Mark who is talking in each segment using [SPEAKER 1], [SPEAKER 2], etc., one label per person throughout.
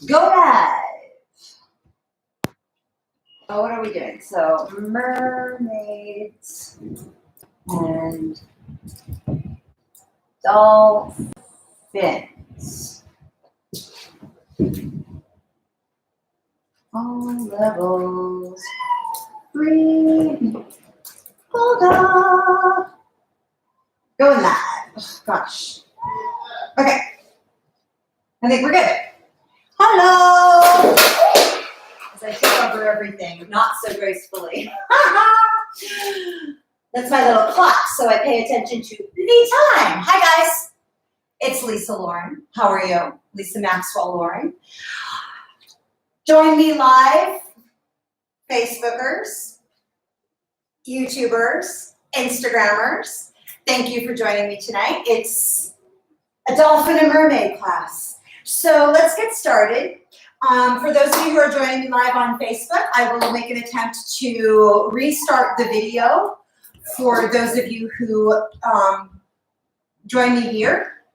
[SPEAKER 1] Go live. Oh, what are we doing? So, mermaids and dolphins. All levels. Breathe. Hold up. Going live. Oh, gosh. Okay. I think we're good. Hello. As I take over everything, not so gracefully. That's my little clock, so I pay attention to the time. Hi, guys. It's Lisa Lauren. How are you? Lisa Maxwell Lauren. Join me live, Facebookers, YouTubers, Instagrammers. Thank you for joining me tonight. It's a dolphin and mermaid class. So let's get started. For those of you who are joining me live on Facebook, I will make an attempt to restart the video for those of you who join me here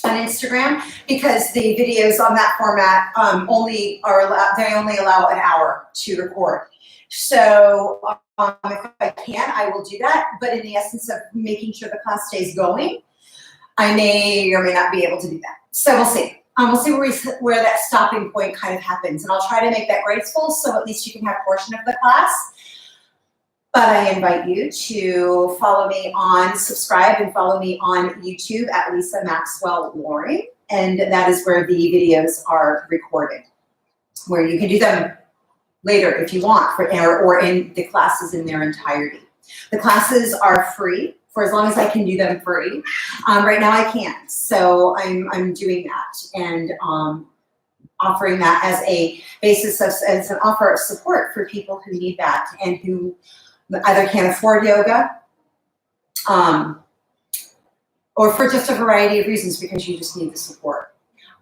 [SPEAKER 1] on Instagram, because the videos on that format only allow an hour to record. So if I can, I will do that. But in the essence of making sure the class stays going, I may or may not be able to do that. So we'll see. We'll see where that stopping point kind of happens. And I'll try to make that graceful so at least you can have a portion of the class. But I invite you to follow me subscribe and follow me on YouTube at Lisa Maxwell Lauren. And that is where the videos are recorded, where you can do them later if you want, or in the classes in their entirety. The classes are free for as long as I can do them free. Right now I can't, so I'm doing that and offering that as a basis as an offer of support for people who need that and who either can't afford yoga or for just a variety of reasons because you just need the support.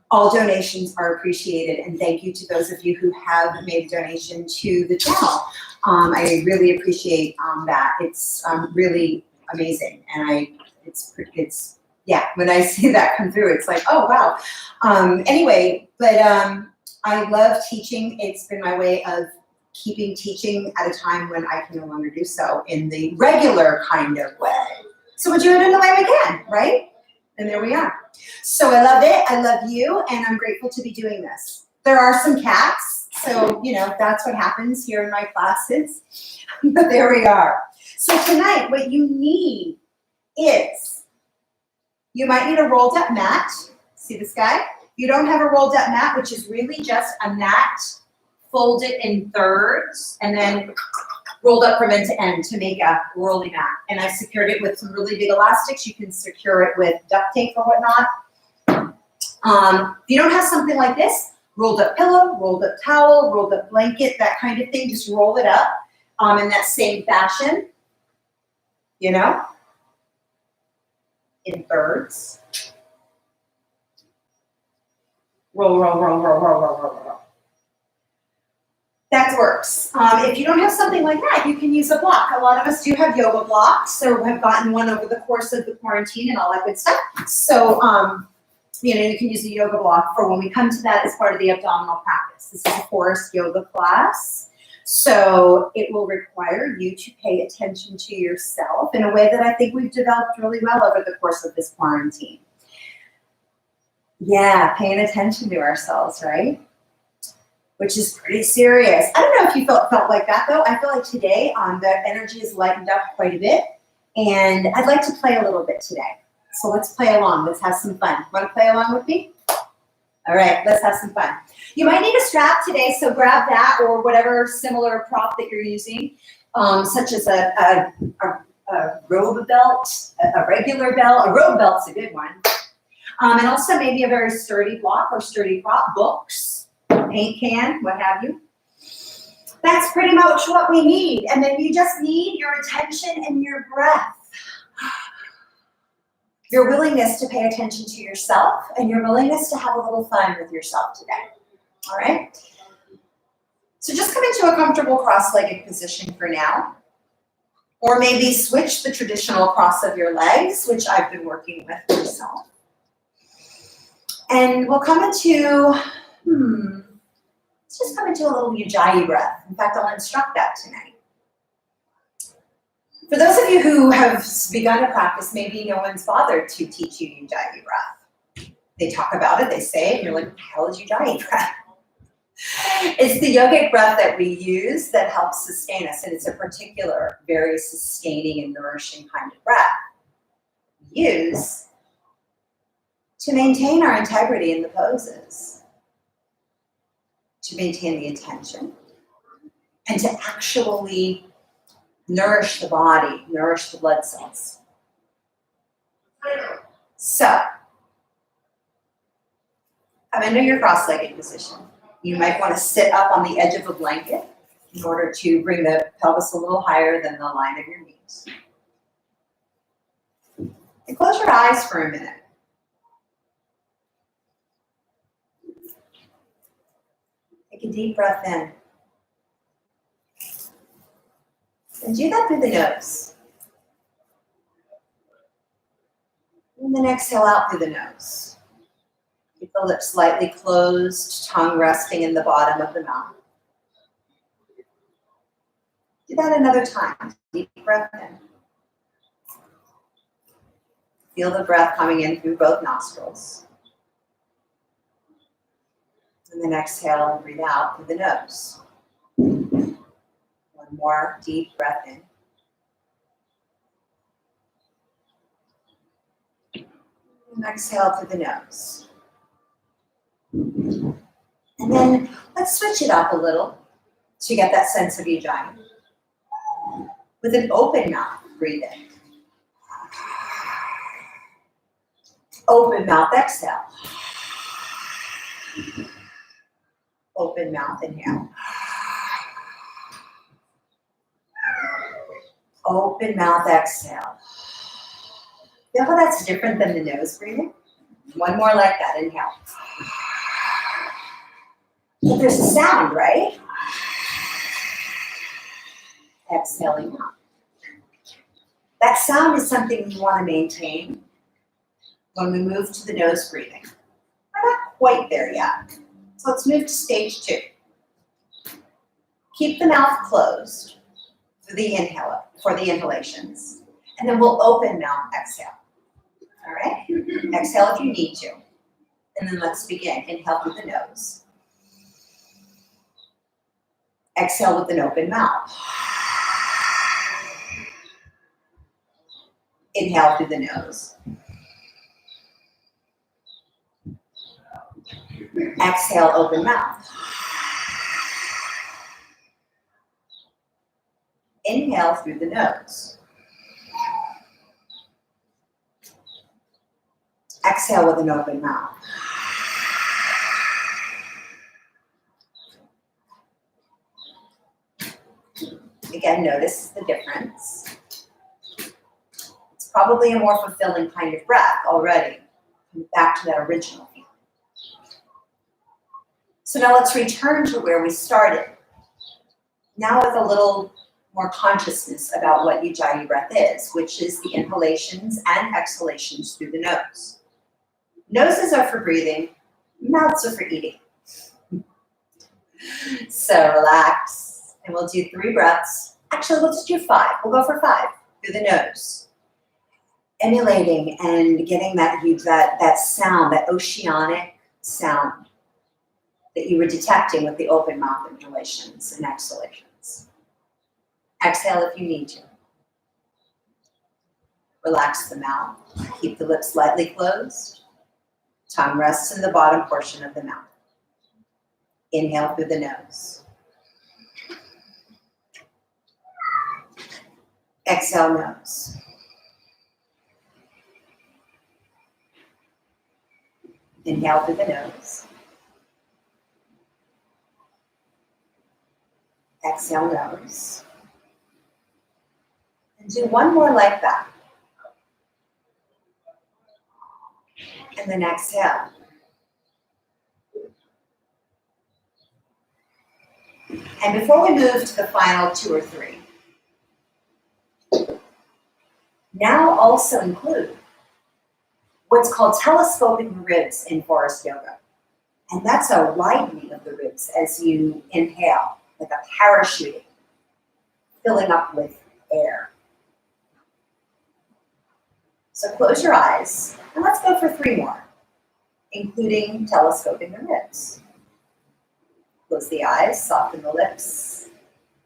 [SPEAKER 1] All donations are appreciated, and thank you to those of you who have made a donation to the channel. I really appreciate that. It's really amazing, and it's when I see that come through, it's like, oh wow. Anyway, but I love teaching. It's been my way of keeping teaching at a time when I can no longer do so in the regular kind of way. So we'll do it in the way we can, right? And there we are. So I love it. I love you, and I'm grateful to be doing this. There are some cats, so that's what happens here in my classes. But there we are. So tonight, what you need is, you might need a rolled up mat. See this guy? You don't have a rolled up mat, which is really just a mat folded in thirds and then rolled up from end to end to make a rolly mat. And I secured it with some really big elastics. You can secure it with duct tape or whatnot. If you don't have something like this, rolled up pillow, rolled up towel, rolled up blanket, that kind of thing, just roll it up in that same fashion, in thirds. Roll, roll, roll, roll, roll, roll, roll, roll. That works. If you don't have something like that, you can use a block. A lot of us do have yoga blocks, so have gotten one over the course of the quarantine and all that good stuff. So, you can use a yoga block for when we come to that as part of the abdominal practice. This is a forest yoga class, so it will require you to pay attention to yourself in a way that I think we've developed really well over the course of this quarantine. Yeah, paying attention to ourselves, right? Which is pretty serious. I don't know if you felt like that, though. I feel like today the energy has lightened up quite a bit, and I'd like to play a little bit today. So let's play along. Let's have some fun. Want to play along with me? All right, let's have some fun. You might need a strap today, so grab that or whatever similar prop that you're using, such as a robe belt, a regular belt. A robe belt's a good one. And also maybe a very sturdy block or sturdy prop, books, paint can, what have you. That's pretty much what we need. And then you just need your attention and your breath. Your willingness to pay attention to yourself and your willingness to have a little fun with yourself today. All right? So just come into a comfortable cross-legged position for now. Or maybe switch the traditional cross of your legs, which I've been working with myself. And we'll come into, just come into a little Ujjayi breath. In fact, I'll instruct that tonight. For those of you who have begun to practice, maybe no one's bothered to teach you Ujjayi breath. They talk about it, they say it, and you're like, what the hell is Ujjayi breath? It's the yogic breath that we use that helps sustain us, and it's a particular, very sustaining and nourishing kind of breath we use to maintain our integrity in the poses, to maintain the attention, and to actually nourish the body, nourish the blood cells. So, come into your cross-legged position. You might want to sit up on the edge of a blanket in order to bring the pelvis a little higher than the line of your knees. And close your eyes for a minute. Take a deep breath in. And do that through the nose. And then exhale out through the nose. Keep the lips slightly closed, tongue resting in the bottom of the mouth. Do that another time. Deep breath in. Feel the breath coming in through both nostrils. And then exhale and breathe out through the nose. One more deep breath in. And exhale through the nose. And then let's switch it up a little to get that sense of Ujjayi. With an open mouth, breathe in. Open mouth, exhale. Open mouth, inhale. Open mouth, exhale. Feel how that's different than the nose breathing? One more like that, inhale. But there's a sound, right? Exhaling out. That sound is something we want to maintain when we move to the nose breathing. We're not quite there yet. So let's move to stage 2. Keep the mouth closed for the inhalations. And then we'll open mouth, exhale. All right? Exhale if you need to. And then let's begin. Inhale through the nose. Exhale with an open mouth. Inhale through the nose. Exhale, open mouth. Inhale through the nose. Exhale with an open mouth. Again, notice the difference. It's probably a more fulfilling kind of breath already. Back to that original feeling. So now let's return to where we started. Now with a little more consciousness about what Ujjayi breath is, which is the inhalations and exhalations through the nose. Noses are for breathing, mouths are for eating. So relax, and we'll do 3 breaths. Actually, let's do 5. We'll go for 5 through the nose. Emulating and getting that sound, that oceanic sound that you were detecting with the open mouth inhalations and exhalations. Exhale if you need to. Relax the mouth. Keep the lips slightly closed. Tongue rests in the bottom portion of the mouth. Inhale through the nose. Exhale, nose. Inhale through the nose. Exhale, nose. And do 1 more like that. And then exhale. And before we move to the final 2 or 3, now also include what's called telescopic ribs in forest yoga. And that's a widening of the ribs as you inhale, like a parachuting, filling up with air. So close your eyes, and let's go for 3 more, including telescoping the ribs. Close the eyes, soften the lips.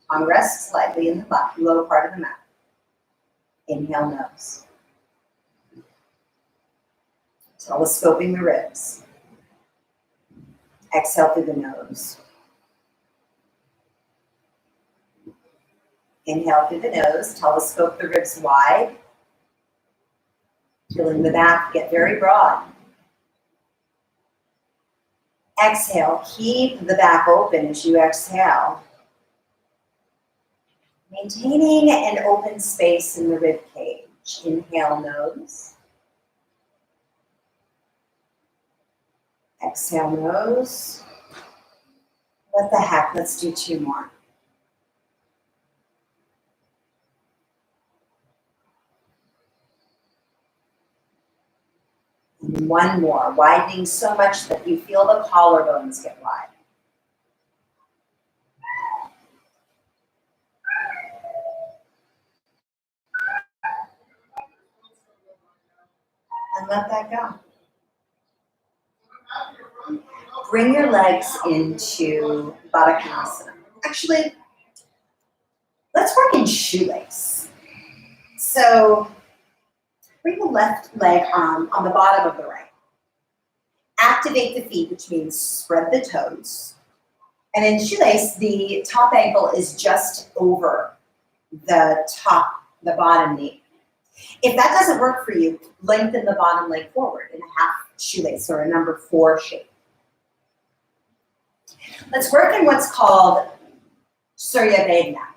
[SPEAKER 1] Tongue rests lightly in the low part of the mouth. Inhale, nose. Telescoping the ribs. Exhale through the nose. Inhale through the nose, telescope the ribs wide. Feeling the back get very broad. Exhale, keep the back open as you exhale. Maintaining an open space in the rib cage. Inhale, nose. Exhale, nose. What the heck, let's do 2 more. And 1 more, widening so much that you feel the collarbones get wide. And let that go. Bring your legs into Baddha Konasana. Actually, let's work in shoelace. So bring the left leg on the bottom of the right. Activate the feet, which means spread the toes. And in shoelace, the top ankle is just over the bottom knee. If that doesn't work for you, lengthen the bottom leg forward in a half shoelace or a number 4 shape. Let's work in what's called Surya Vedana,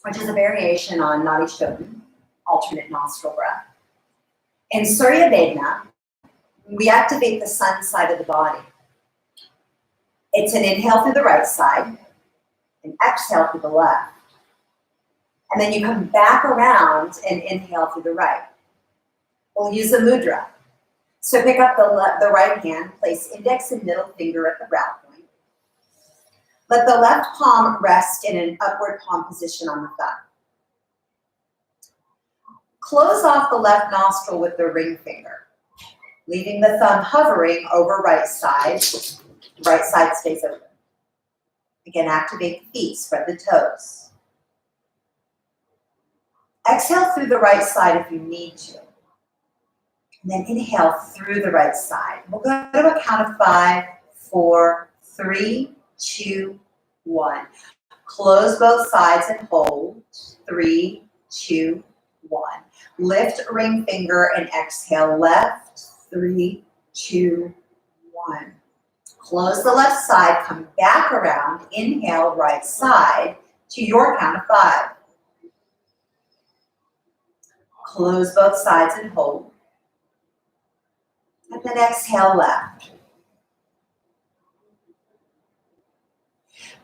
[SPEAKER 1] which is a variation on Nadi Shodhan, alternate nostril breath. In Surya Vedana, we activate the sun side of the body. It's an inhale through the right side, an exhale through the left. And then you come back around and inhale through the right. We'll use a mudra. So pick up the right hand, place index and middle finger at the brow point. Let the left palm rest in an upward palm position on the thumb. Close off the left nostril with the ring finger, leaving the thumb hovering over right side. Right side stays open. Again, activate the feet, spread the toes. Exhale through the right side if you need to. And then inhale through the right side. We'll go to a count of 5, 4, 3, 2, 1. Close both sides and hold. 3, 2, 1. Lift ring finger and exhale left. 3, 2, 1. Close the left side, come back around, inhale right side to your count of 5. Close both sides and hold. And then exhale left.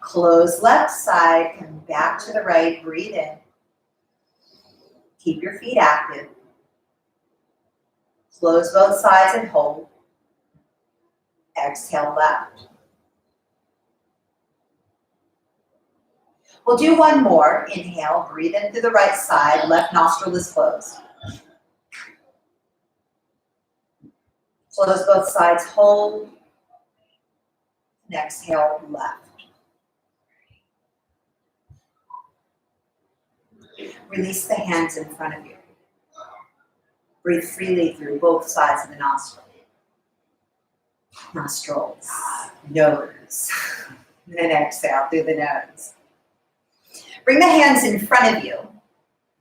[SPEAKER 1] Close left side, come back to the right, breathe in. Keep your feet active. Close both sides and hold. Exhale left. We'll do 1 more. Inhale, breathe in through the right side, left nostril is closed. Close both sides, hold. And exhale left. Release the hands in front of you. Breathe freely through both sides of the nostril. Nostrils, nose, and then exhale through the nose. Bring the hands in front of you.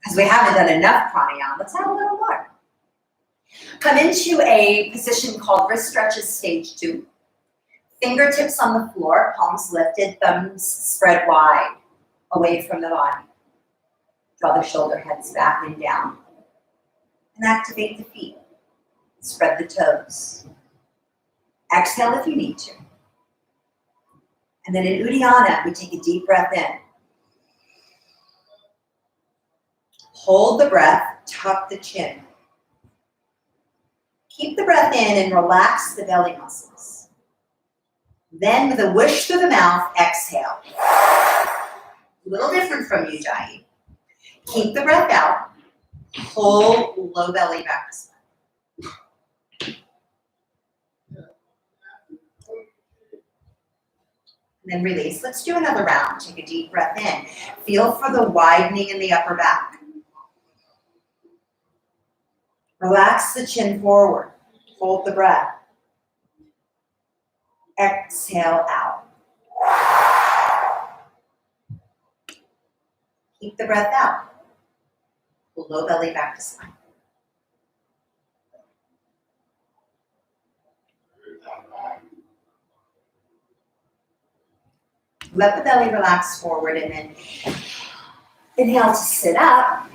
[SPEAKER 1] Because we haven't done enough pranayama, let's have a little more. Come into a position called wrist stretches stage 2. Fingertips on the floor, palms lifted, thumbs spread wide, away from the body. Draw the shoulder heads back and down. And activate the feet. Spread the toes. Exhale if you need to. And then in Uddiyana, we take a deep breath in. Hold the breath, tuck the chin. Keep the breath in and relax the belly muscles. Then with a whoosh through the mouth, exhale. A little different from Ujjayi. Keep the breath out. Pull low belly back to spine. And then release. Let's do another round. Take a deep breath in. Feel for the widening in the upper back. Relax the chin forward. Hold the breath. Exhale out. Keep the breath out. Pull low belly back to spine. Let the belly relax forward and then inhale to sit up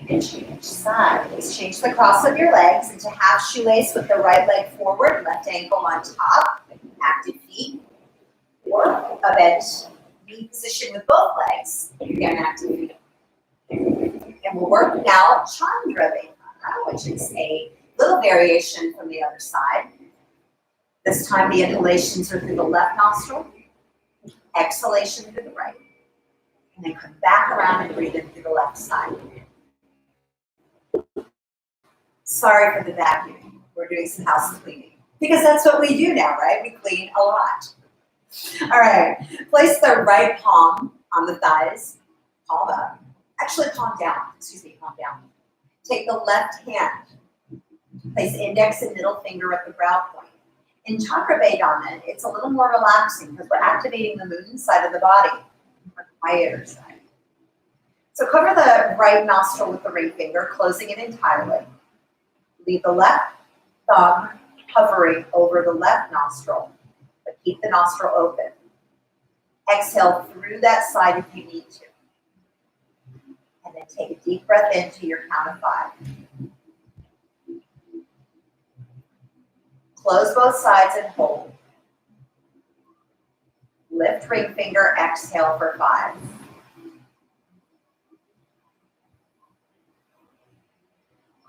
[SPEAKER 1] and change sides. Change the cross of your legs into half shoelace with the right leg forward, left ankle on top, active feet, or a bent knee position with both legs, again active feet. And we'll work now Chandravekana, which is a little variation from the other side. This time the inhalations are through the left nostril, exhalation through the right. And then come back around and breathe in through the left side. Sorry for the vacuum. We're doing some house cleaning. Because that's what we do now, right? We clean a lot. All right. Place the right palm on the thighs. Palm up. Actually, palm down. Excuse me, palm down. Take the left hand. Place index and middle finger at the brow point. In Chandravekana, it's a little more relaxing because we're activating the moon side of the body, the quieter side. So cover the right nostril with the ring finger, closing it entirely. Leave the left thumb hovering over the left nostril, but keep the nostril open. Exhale through that side if you need to. And then take a deep breath into your count of 5. Close both sides and hold. Lift ring finger, exhale for 5.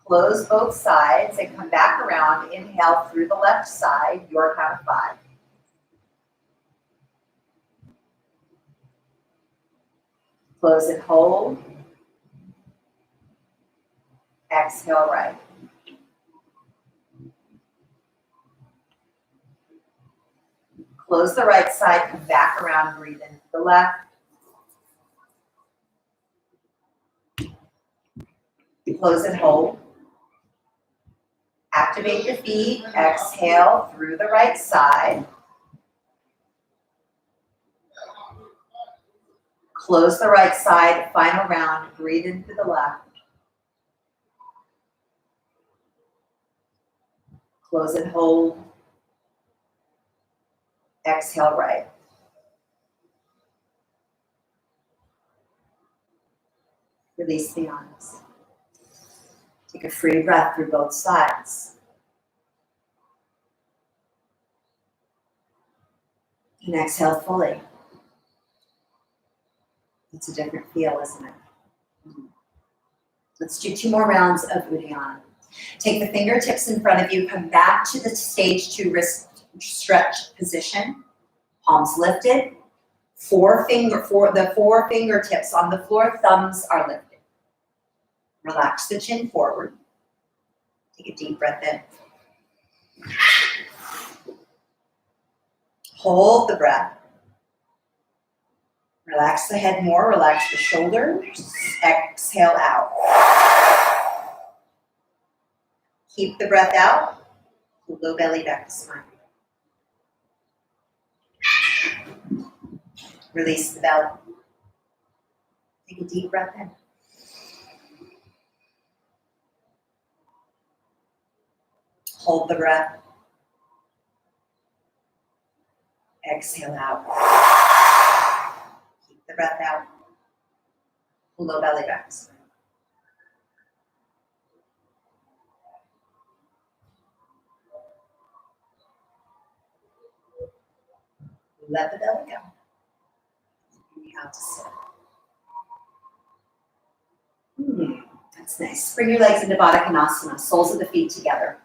[SPEAKER 1] Close both sides and come back around. Inhale through the left side, your count of 5. Close and hold. Exhale right. Close the right side, come back around, breathe into the left. Close and hold. Activate the feet, exhale through the right side. Close the right side, final round, breathe into the left. Close and hold. Exhale right. Release the arms. Take a free breath through both sides. And exhale fully. It's a different feel, isn't it? Let's do 2 more rounds of Uddiyana. Take the fingertips in front of you, come back to the stage 2 wrist stretch position. Palms lifted. The four fingertips on the floor, thumbs are lifted. Relax the chin forward. Take a deep breath in. Hold the breath. Relax the head more, relax the shoulders. Exhale out. Keep the breath out. Low belly back to spine. Release the belly. Take a deep breath in. Hold the breath. Exhale out. Keep the breath out. Low belly back. Let the belly go. Out to sit. That's nice. Bring your legs into Baddha Konasana, soles of the feet together.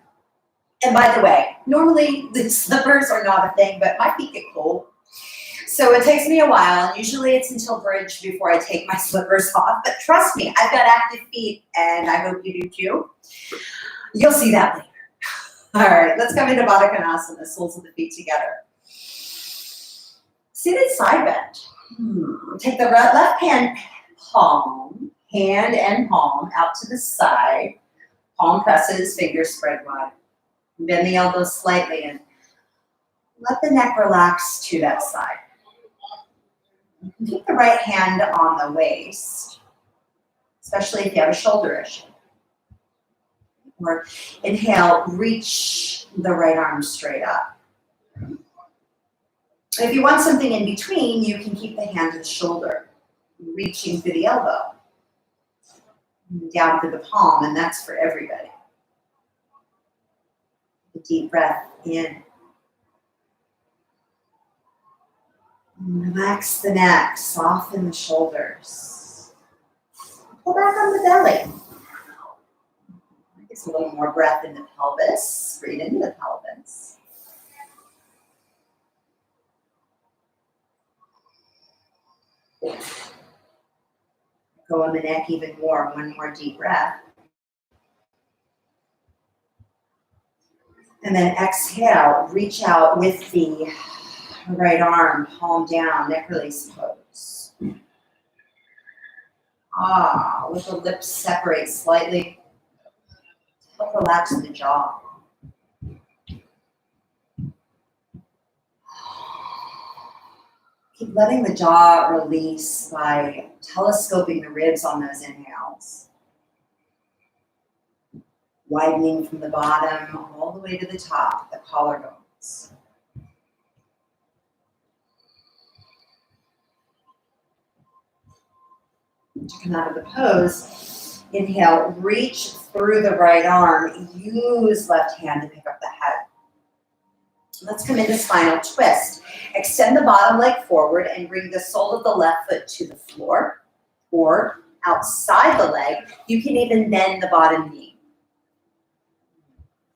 [SPEAKER 1] And by the way, normally the slippers are not a thing, but my feet get cold. So it takes me a while, and usually it's until bridge before I take my slippers off. But trust me, I've got active feet, and I hope you do too. You'll see that later. All right, let's come into Baddha Konasana, soles of the feet together. Seated side bend. Take the left hand and palm out to the side. Palm presses, fingers spread wide. Bend the elbows slightly and let the neck relax to that side. You can keep the right hand on the waist, especially if you have a shoulder issue. Or inhale, reach the right arm straight up. If you want something in between, you can keep the hand to the shoulder, reaching through the elbow, down through the palm, and that's for everybody. A deep breath in. Relax the neck, soften the shoulders. Pull back on the belly. Get a little more breath in the pelvis. Breathe into the pelvis. Go on the neck even more. One more deep breath. And then exhale, reach out with the right arm, palm down, neck release pose. Let the lips separate slightly. Help relax the jaw. Keep letting the jaw release by telescoping the ribs on those inhales. Widening from the bottom all the way to the top, the collarbones. To come out of the pose, inhale, reach through the right arm, use left hand to pick up the head. Let's come into spinal twist. Extend the bottom leg forward and bring the sole of the left foot to the floor or outside the leg. You can even bend the bottom knee.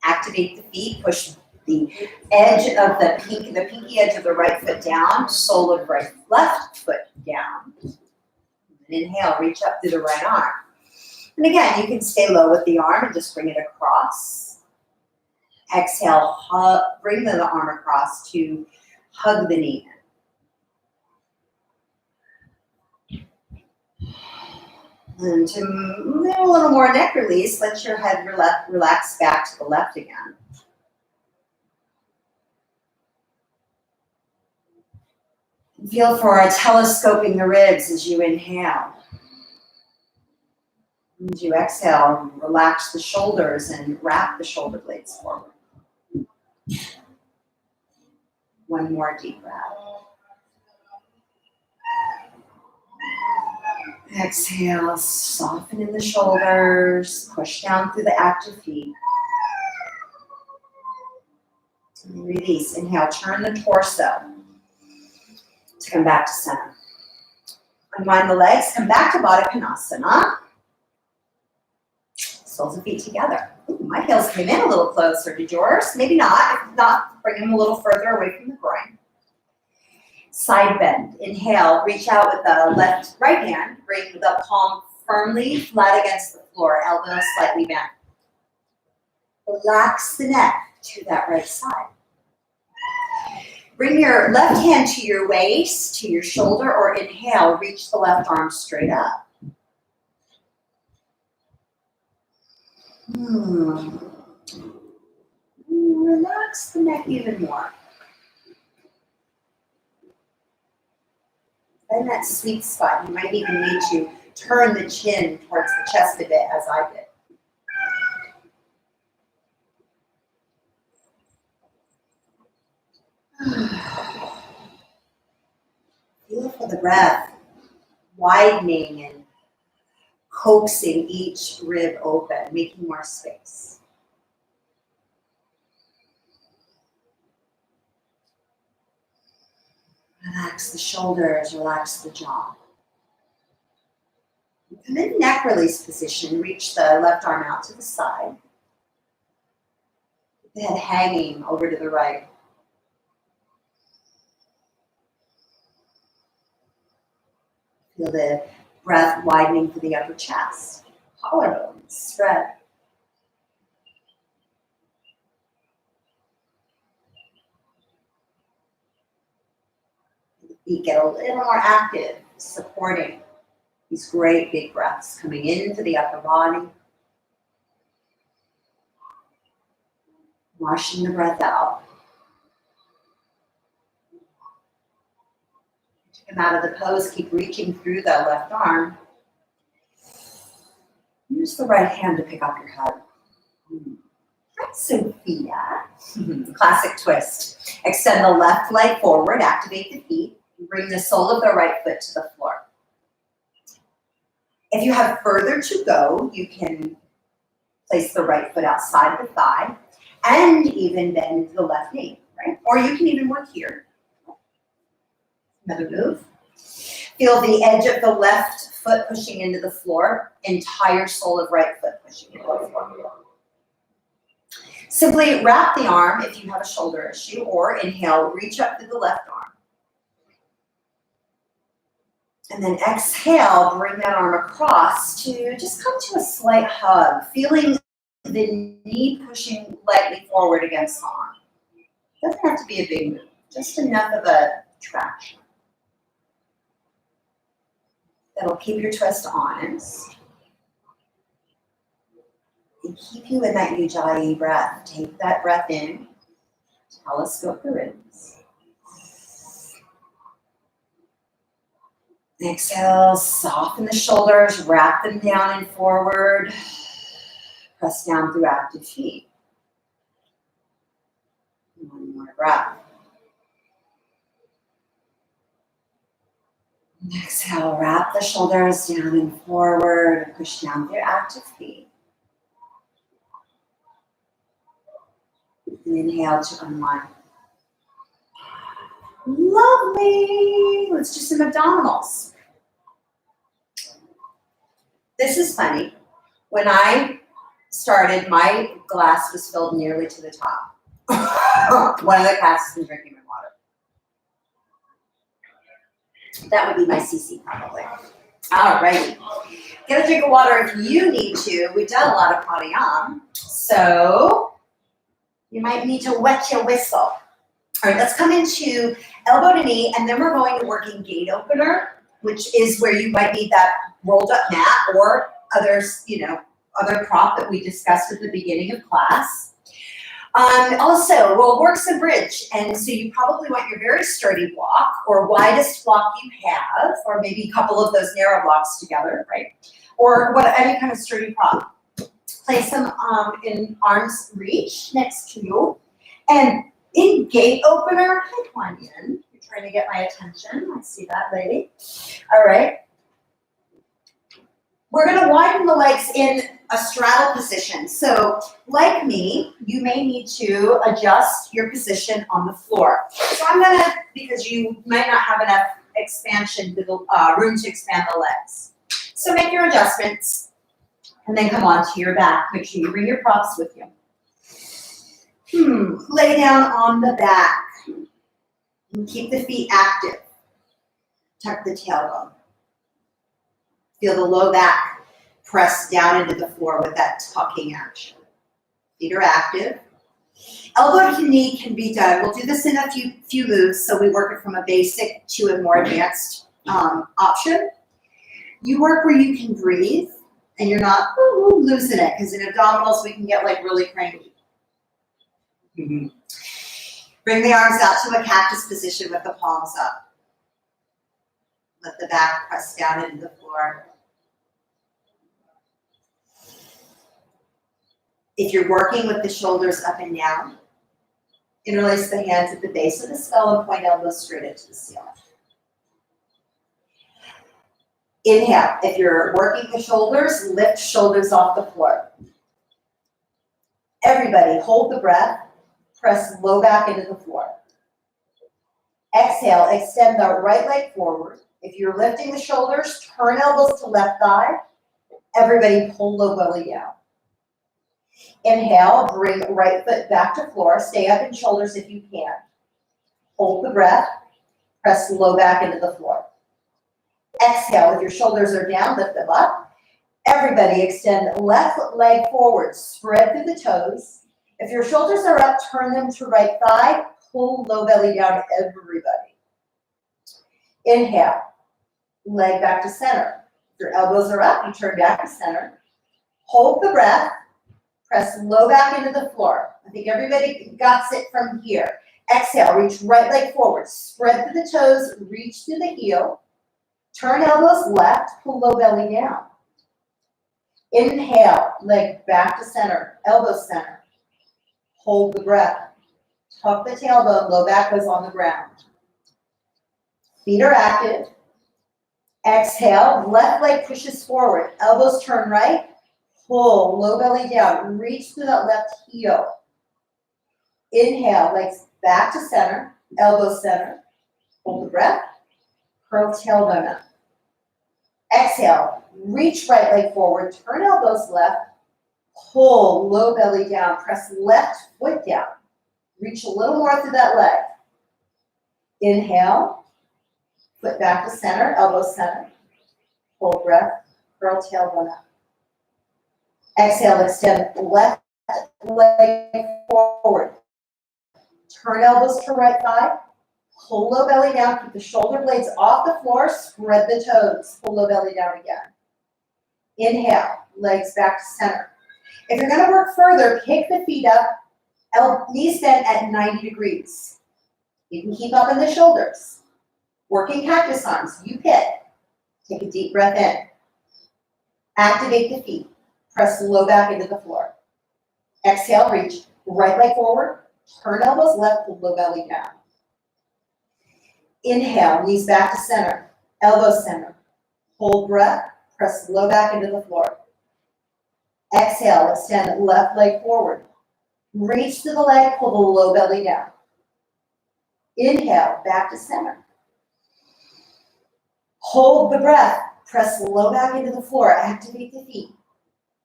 [SPEAKER 1] Activate the feet, push the edge of the pinky edge of the right foot down, sole of left foot down. And inhale, reach up through the right arm. And again, you can stay low with the arm and just bring it across. Exhale, bring the arm across to hug the knee. And to move a little more neck release, let your head relax back to the left again. Feel for telescoping the ribs as you inhale. As you exhale, relax the shoulders and wrap the shoulder blades forward. One more deep breath. Exhale, soften in the shoulders, push down through the active feet. And release. Inhale, turn the torso to come back to center. Unwind the legs, come back to Baddha Konasana. Soles of feet together. Ooh, my heels came in a little closer. Did yours? Maybe not. If not, bring them a little further away from the groin. Side bend. Inhale, reach out with the right hand. Bring the palm firmly flat against the floor, elbows slightly bent. Relax the neck to that right side. Bring your left hand to your waist, to your shoulder, or inhale, reach the left arm straight up. Relax the neck even more. In that sweet spot, you might even need to turn the chin towards the chest a bit, as I did. Feel for the breath, widening and coaxing each rib open, making more space. Relax the shoulders, relax the jaw. Come in neck release position, reach the left arm out to the side. The head hanging over to the right. Feel the breath widening through the upper chest. Collarbones spread. The feet get a little more active, supporting these great big breaths coming into the upper body. Washing the breath out. Come out of the pose, keep reaching through the left arm. Use the right hand to pick up your head. Hi, Sophia. Classic twist. Extend the left leg forward, activate the feet. Bring the sole of the right foot to the floor. If you have further to go, you can place the right foot outside the thigh and even bend the left knee, right? Or you can even work here. Another move. Feel the edge of the left foot pushing into the floor, entire sole of right foot pushing into the floor. Simply wrap the arm if you have a shoulder issue, or inhale, reach up to the left arm. And then exhale, bring that arm across to just come to a slight hug, feeling the knee pushing lightly forward against the arm. Doesn't have to be a big move, just enough of a traction. That'll keep your twist honest. And keep you in that Ujjayi breath. Take that breath in, telescope the ribs. Exhale, soften the shoulders, wrap them down and forward. Press down through active feet. One more breath. Exhale, wrap the shoulders down and forward. Push down through active feet. And inhale to unwind. Lovely. Let's do some abdominals. This is funny. When I started, my glass was filled nearly to the top. One of the cats has been drinking my water. That would be my CC probably. All righty. Get a drink of water if you need to. We've done a lot of pranayama, so you might need to wet your whistle. All right, let's come into elbow to knee, and then we're going to work in gate opener, which is where you might need that rolled up mat or others, other prop that we discussed at the beginning of class. Also, we'll work some bridge, and so you probably want your very sturdy block or widest block you have, or maybe a couple of those narrow blocks together, right? Or any kind of sturdy prop. Place them in arm's reach next to you, and in gate opener, pick one in. You're trying to get my attention. I see that, lady. All right. We're going to widen the legs in a straddle position. So, like me, you may need to adjust your position on the floor. So I'm going to, because you might not have enough expansion, room to expand the legs. So make your adjustments, and then come onto your back. Make sure you bring your props with you. Lay down on the back. And keep the feet active. Tuck the tailbone. Feel the low back press down into the floor with that tucking action. Feet are active. Elbow to knee can be done. We'll do this in a few moves, so we work it from a basic to a more advanced option. You work where you can breathe, and you're not losing it, because in abdominals we can get really cranky. Bring the arms out to a cactus position with the palms up. Let the back press down into the floor. If you're working with the shoulders up and down, interlace the hands at the base of the skull and point elbows straight into the ceiling. Inhale. If you're working the shoulders, lift shoulders off the floor. Everybody, hold the breath. Press low back into the floor. Exhale, extend the right leg forward. If you're lifting the shoulders, turn elbows to left thigh. Everybody pull low belly down. Inhale, bring right foot back to floor. Stay up in shoulders if you can. Hold the breath. Press low back into the floor. Exhale, if your shoulders are down, lift them up. Everybody extend left leg forward, spread through the toes. If your shoulders are up, turn them to right thigh, pull low belly down, everybody. Inhale, leg back to center. If your elbows are up, you turn back to center. Hold the breath, press low back into the floor. I think everybody got it from here. Exhale, reach right leg forward, spread through the toes, reach through the heel. Turn elbows left, pull low belly down. Inhale, leg back to center, elbow center. Hold the breath. Tuck the tailbone, low back goes on the ground. Feet are active. Exhale, left leg pushes forward, elbows turn right, pull, low belly down, reach through that left heel. Inhale, legs back to center, elbow center. Hold the breath, curl tailbone up. Exhale, reach right leg forward, turn elbows left, pull, low belly down, press left foot down. Reach a little more through that leg. Inhale, foot back to center, elbow center. Hold breath, curl tailbone up. Exhale, extend left leg forward. Turn elbows to right thigh. Pull low belly down, keep the shoulder blades off the floor, spread the toes, pull low belly down again. Inhale, legs back to center. If you're gonna work further, kick the feet up, knees bent at 90 degrees. You can keep up in the shoulders. Working cactus arms, you pick. Take a deep breath in. Activate the feet. Press low back into the floor. Exhale, reach right leg forward, turn elbows left, pull low belly down. Inhale, knees back to center, elbow center. Hold breath, press low back into the floor. Exhale, extend left leg forward. Reach to the leg, pull the low belly down. Inhale, back to center. Hold the breath, press low back into the floor, activate the feet.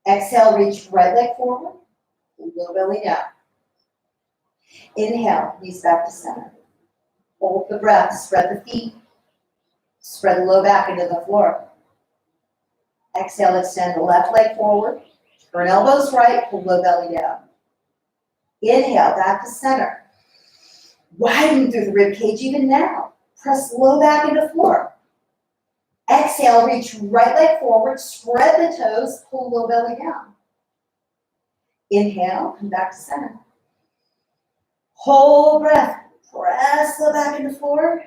[SPEAKER 1] Exhale, reach right leg forward, pull low belly down. Inhale, knees back to center. Hold the breath, spread the feet, spread the low back into the floor. Exhale, extend the left leg forward, turn elbows right, pull low belly down. Inhale, back to center. Widen through the rib cage even now. Press low back into floor. Exhale, reach right leg forward, spread the toes, pull low belly down. Inhale, come back to center. Hold breath. Press low back into floor.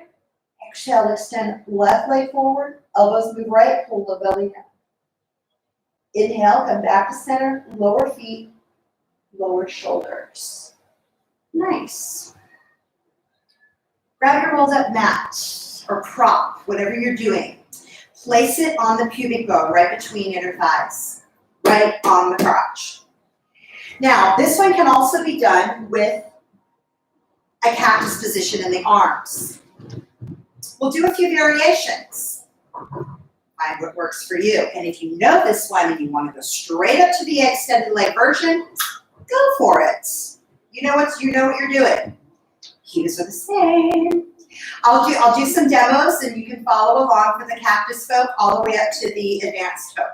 [SPEAKER 1] Exhale, extend left leg forward. Elbows move right, pull low belly down. Inhale, come back to center. Lower feet, lower shoulders. Nice. Grab your rolled up mat or prop, whatever you're doing. Place it on the pubic bone, right between inner thighs, right on the crotch. Now, this one can also be done with a cactus position in the arms. We'll do a few variations. Find what works for you. And if you know this one and you want to go straight up to the extended leg version, go for it. You know what you're doing. Cues are the same. I'll do some demos and you can follow along for the cactus folk all the way up to the advanced folk.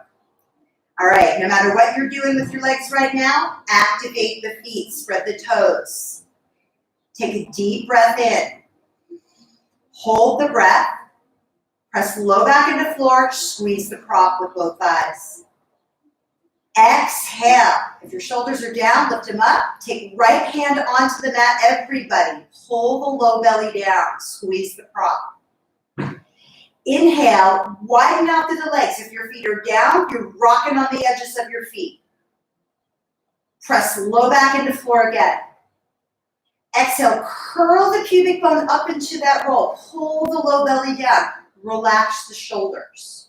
[SPEAKER 1] All right, no matter what you're doing with your legs right now, activate the feet, spread the toes. Take a deep breath in. Hold the breath. Press low back into floor, squeeze the prop with both thighs. Exhale. If your shoulders are down, lift them up. Take right hand onto the mat, everybody. Pull the low belly down, squeeze the prop. Inhale, widen out through the legs. If your feet are down, you're rocking on the edges of your feet. Press low back into floor again. Exhale, curl the pubic bone up into that roll. Pull the low belly down. Relax the shoulders.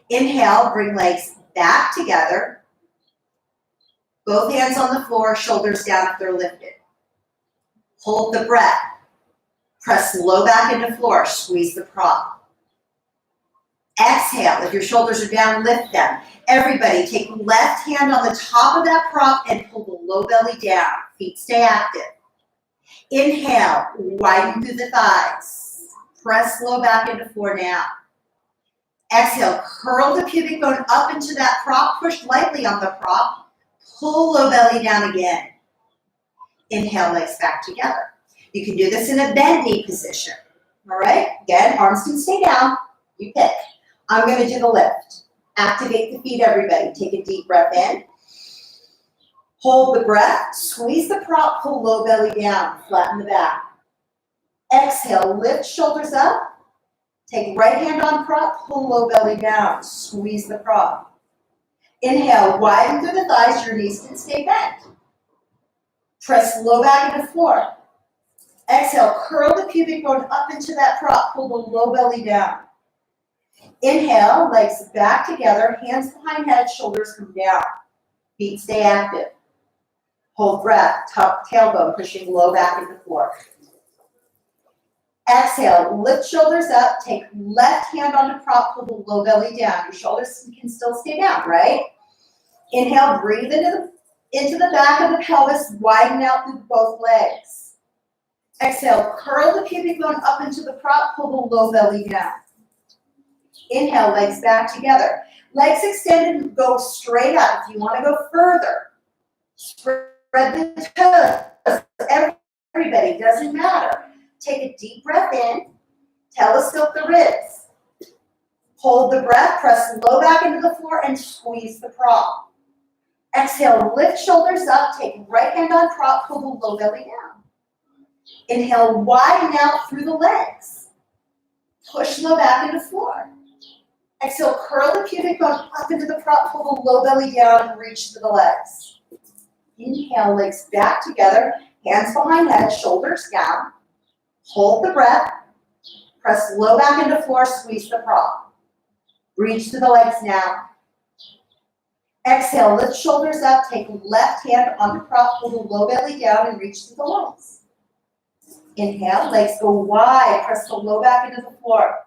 [SPEAKER 1] Inhale, bring legs back together. Both hands on the floor, shoulders down if they're lifted. Hold the breath. Press low back into floor, squeeze the prop. Exhale. If your shoulders are down, lift them. Everybody, take left hand on the top of that prop and pull the low belly down. Feet stay active. Inhale, widen through the thighs. Press low back into floor now. Exhale, curl the pubic bone up into that prop. Push lightly on the prop. Pull low belly down again. Inhale, legs back together. You can do this in a bend knee position. All right? Again, arms can stay down. You pick. I'm going to do the lift. Activate the feet, everybody. Take a deep breath in. Hold the breath. Squeeze the prop. Pull low belly down. Flatten the back. Exhale. Lift shoulders up. Take right hand on prop. Pull low belly down. Squeeze the prop. Inhale. Widen through the thighs. Your knees can stay bent. Press low back into floor. Exhale. Curl the pubic bone up into that prop. Pull the low belly down. Inhale, legs back together, hands behind head, shoulders come down. Feet stay active. Hold breath, tuck tailbone, pushing low back into floor. Exhale, lift shoulders up, take left hand onto prop, pull the low belly down. Your shoulders can still stay down, right? Inhale, breathe into the back of the pelvis, widen out through both legs. Exhale, curl the pubic bone up into the prop, pull the low belly down. Inhale, legs back together. Legs extended, go straight up. If you want to go further, spread the toes. Everybody, doesn't matter. Take a deep breath in. Telescope the ribs. Hold the breath, press low back into the floor and squeeze the prop. Exhale, lift shoulders up. Take right hand on prop, pull the low belly down. Inhale, widen out through the legs. Push low back into floor. Exhale, curl the pubic bone up into the prop, pull the low belly down and reach to the legs. Inhale, legs back together, hands behind head, shoulders down. Hold the breath, press low back into floor, squeeze the prop. Reach to the legs now. Exhale, lift shoulders up, take left hand on the prop, pull the low belly down and reach to the legs. Inhale, legs go wide, press the low back into the floor.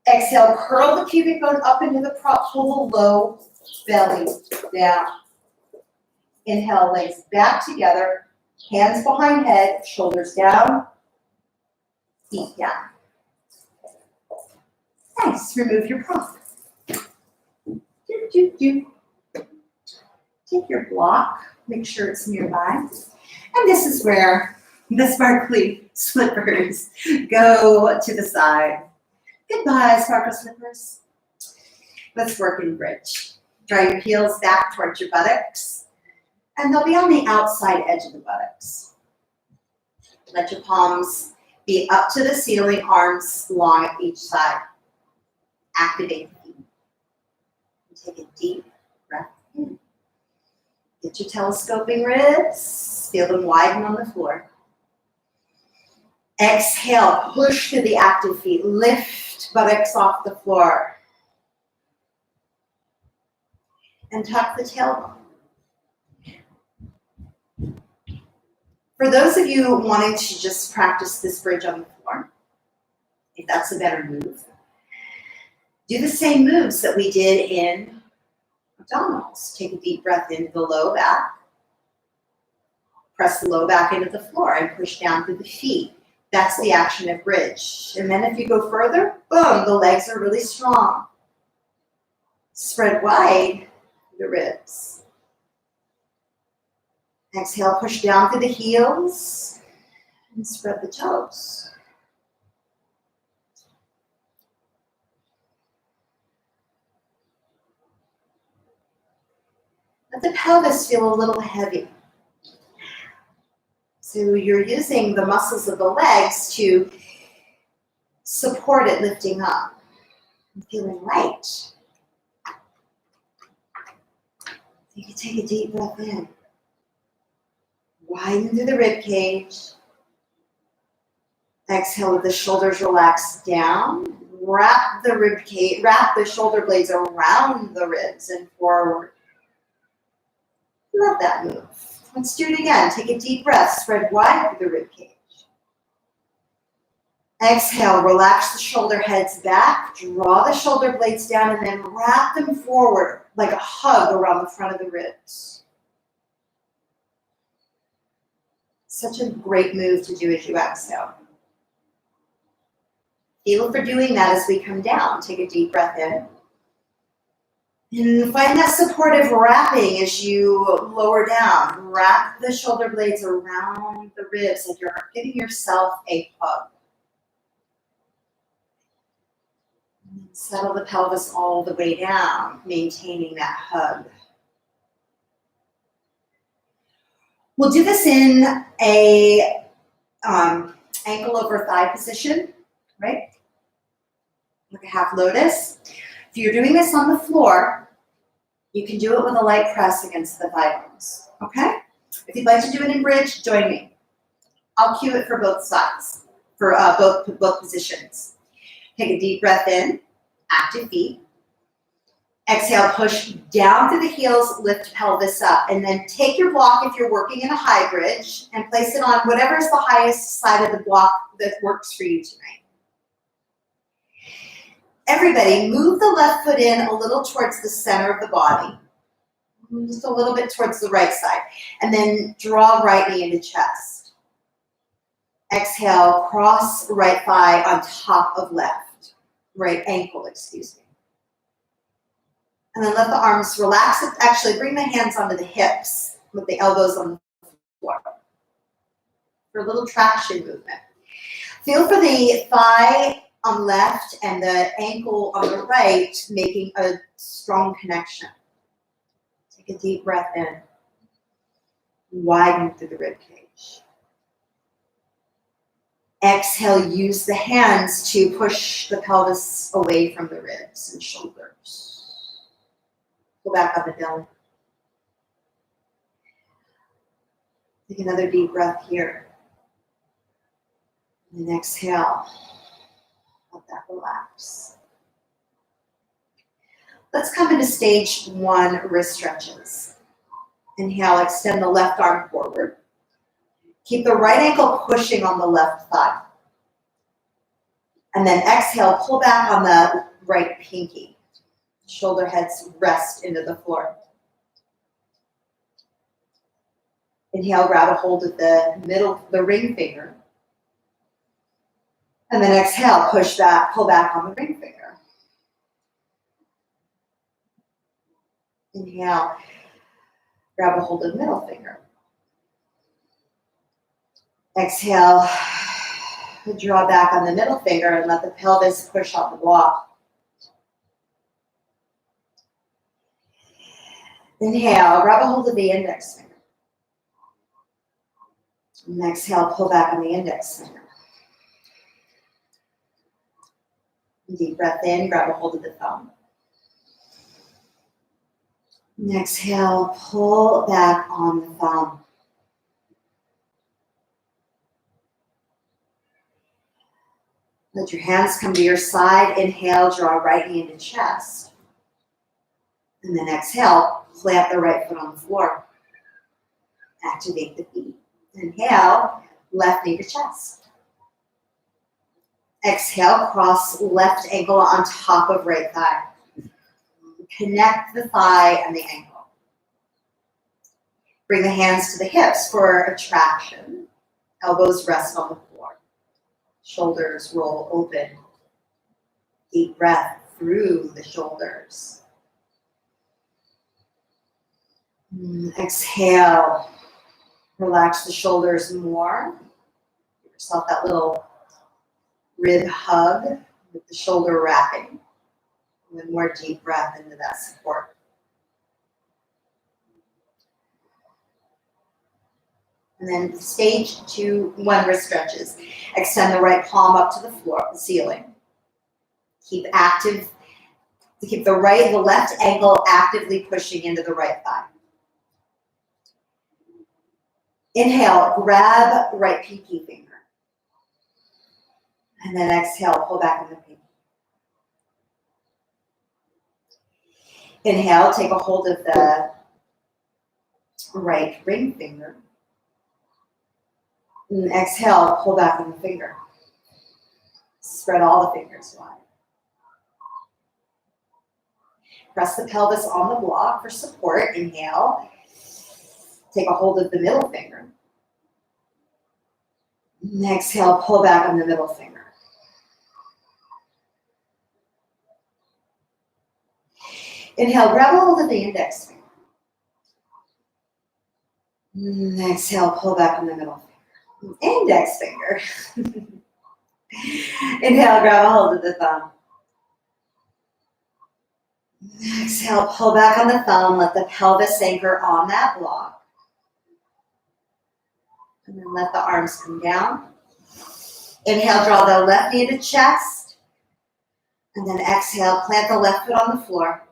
[SPEAKER 1] Exhale, curl the pubic bone up into the prop, pull the low belly down. Inhale, legs back together, hands behind head, shoulders down, feet down. Nice, remove your prop. Take your block, make sure it's nearby. And this is where the sparkly slippers go to the side. Goodbye, sparkle slippers. Let's work in bridge. Draw your heels back towards your buttocks, and they'll be on the outside edge of the buttocks. Let your palms be up to the ceiling, arms long at each side. Activate the feet. Take a deep breath in. Get your telescoping ribs, feel them widen on the floor. Exhale, push to the active feet, lift buttocks off the floor. And tuck the tailbone. For those of you wanting to just practice this bridge on the floor, if that's a better move, do the same moves that we did in abdominals. Take a deep breath into the low back. Press the low back into the floor and push down through the feet. That's the action of bridge. And then if you go further, boom, the legs are really strong. Spread wide the ribs. Exhale, push down through the heels and spread the toes. Let the pelvis feel a little heavy. So you're using the muscles of the legs to support it lifting up. I'm feeling light. You can take a deep breath in. Widen through the rib cage. Exhale with the shoulders relaxed down. Wrap the shoulder blades around the ribs and forward. Love that move. Let's do it again. Take a deep breath. Spread wide through the rib cage. Exhale, relax the shoulder heads back, draw the shoulder blades down, and then wrap them forward like a hug around the front of the ribs. Such a great move to do as you exhale. Feel for doing that as we come down. Take a deep breath in. And find that supportive wrapping as you lower down. Wrap the shoulder blades around the ribs like you're giving yourself a hug. Settle the pelvis all the way down, maintaining that hug. We'll do this in a ankle over thigh position, right? Like a half lotus. If you're doing this on the floor, you can do it with a light press against the thigh bones, okay? If you'd like to do it in bridge, join me. I'll cue it for both sides, for both positions. Take a deep breath in, active feet. Exhale, push down through the heels, lift pelvis up, and then take your block if you're working in a high bridge and place it on whatever is the highest side of the block that works for you tonight. Everybody, move the left foot in a little towards the center of the body, just a little bit towards the right side, and then draw right knee into chest. Exhale, cross right thigh on top of left, right ankle, excuse me. And then let the arms relax. Actually, bring the hands onto the hips with the elbows on the floor for a little traction movement. Feel for the thigh on the left and the ankle on the right making a strong connection. Take a deep breath in. Widen through the rib cage. Exhale, use the hands to push the pelvis away from the ribs and shoulders. Go back on the belly. Take another deep breath here. And then exhale. Let that relax. Let's come into stage 1, wrist stretches. Inhale, extend the left arm forward. Keep the right ankle pushing on the left thigh. And then exhale, pull back on the right pinky. Shoulder heads rest into the floor. Inhale, grab a hold of the ring finger. And then exhale, push back, pull back on the ring finger. Inhale, grab a hold of the middle finger. Exhale, draw back on the middle finger and let the pelvis push on the block. Inhale, grab a hold of the index finger. And exhale, pull back on the index finger. Deep breath in, grab a hold of the thumb. And exhale, pull back on the thumb. Let your hands come to your side. Inhale, draw right knee into chest. And then exhale, plant the right foot on the floor. Activate the feet. Inhale, left knee to chest. Exhale, cross left ankle on top of right thigh. Connect the thigh and the ankle. Bring the hands to the hips for a traction. Elbows rest on the floor. Shoulders roll open. Deep breath through the shoulders. Exhale, relax the shoulders more. Give yourself that little rib hug with the shoulder wrapping. One more deep breath into that support. And then stage 1, wrist stretches. Extend the right palm up to the floor, the ceiling. Keep the left ankle actively pushing into the right thigh. Inhale, grab right pinky finger. And then exhale, pull back on the pinky. Inhale, take a hold of the right ring finger. And exhale, pull back on the finger. Spread all the fingers wide. Press the pelvis on the block for support. Inhale. Take a hold of the middle finger. And exhale, pull back on the middle finger. Inhale, grab a hold of the index finger. And exhale, pull back on the middle finger. Index finger. Inhale, grab a hold of the thumb. Exhale, pull back on the thumb. Let the pelvis anchor on that block. And then let the arms come down. Inhale, draw the left knee to chest. And then exhale, plant the left foot on the floor.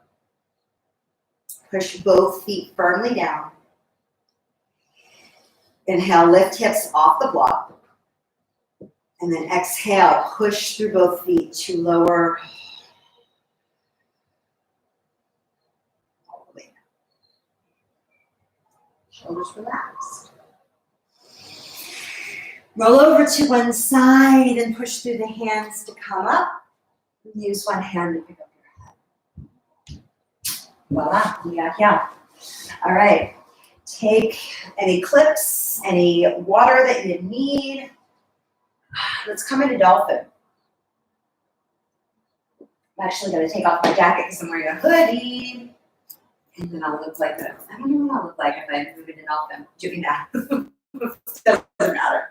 [SPEAKER 1] Push both feet firmly down. Inhale, lift hips off the block. And then exhale, push through both feet to lower all the way down. Shoulders relaxed. Roll over to one side and push through the hands to come up. Use one hand to pick up your head. Voila, yeah. All right, take any clips, any water that you need. Let's come into Dolphin. I'm actually going to take off my jacket because I'm wearing a hoodie. And then I'll look like that. I don't know what I'll look like if I move into Dolphin doing that. Doesn't matter.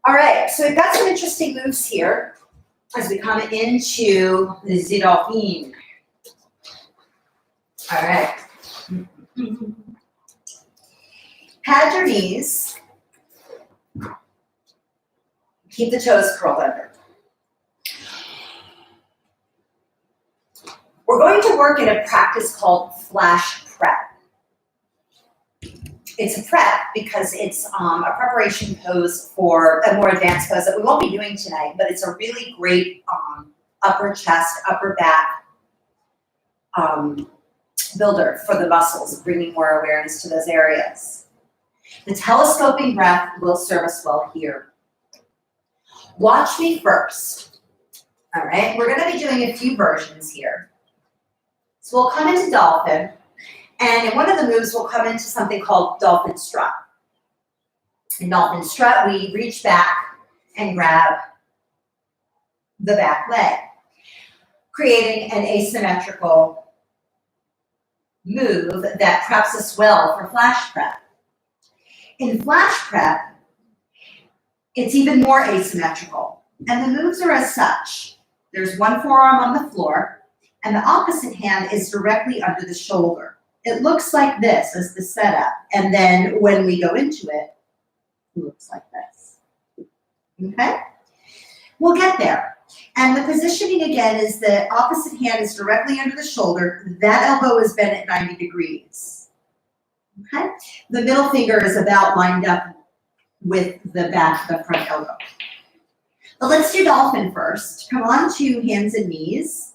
[SPEAKER 1] All right, so we've got some interesting moves here as we come into the Dolphin. All right. Pad your knees. Keep the toes curled under. We're going to work in a practice called flash prep. It's a prep because it's a preparation pose for a more advanced pose that we won't be doing tonight, but it's a really great upper chest, upper back builder for the muscles, bringing more awareness to those areas. The telescoping breath will serve us well here. Watch me first. All right, we're going to be doing a few versions here. So we'll come into Dolphin. And in one of the moves, we'll come into something called Dolphin Strut. In Dolphin Strut, we reach back and grab the back leg, creating an asymmetrical move that preps us well for flash prep. In flash prep, it's even more asymmetrical. And the moves are as such. There's one forearm on the floor, and the opposite hand is directly under the shoulder. It looks like this as the setup. And then when we go into it, it looks like this. Okay? We'll get there. And the positioning again is the opposite hand is directly under the shoulder. That elbow is bent at 90 degrees. Okay? The middle finger is about lined up with the back of the front elbow. But let's do Dolphin first. Come on to hands and knees.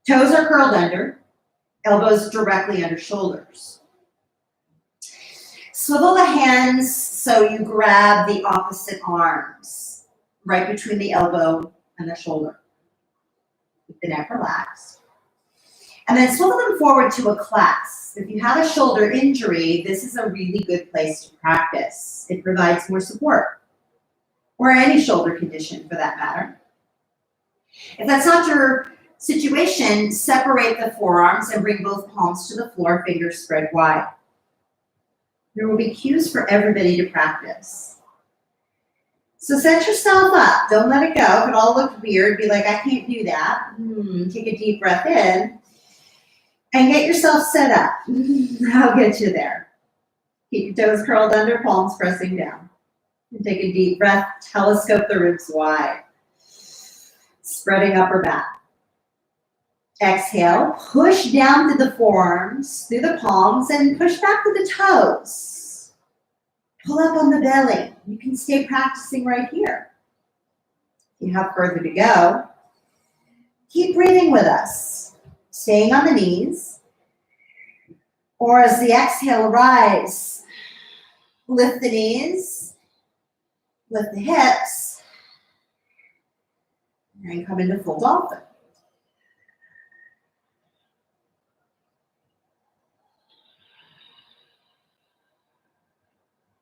[SPEAKER 1] Toes are curled under. Elbows directly under shoulders. Swivel the hands so you grab the opposite arms, right between the elbow and the shoulder. Keep the neck relaxed. And then swivel them forward to a clasp. If you have a shoulder injury, this is a really good place to practice. It provides more support, or any shoulder condition for that matter. If that's not your situation, separate the forearms and bring both palms to the floor, fingers spread wide. There will be cues for everybody to practice. So set yourself up. Don't let it go. If it all looked weird, be like, I can't do that. Take a deep breath in and get yourself set up. I'll get you there. Keep your toes curled under, palms pressing down. And take a deep breath. Telescope the ribs wide. Spreading upper back. Exhale, push down through the forearms, through the palms, and push back to the toes. Pull up on the belly. You can stay practicing right here. If you have further to go, keep breathing with us, staying on the knees. Or as the exhale, rise, lift the knees, Lift the hips. And come into full dolphin.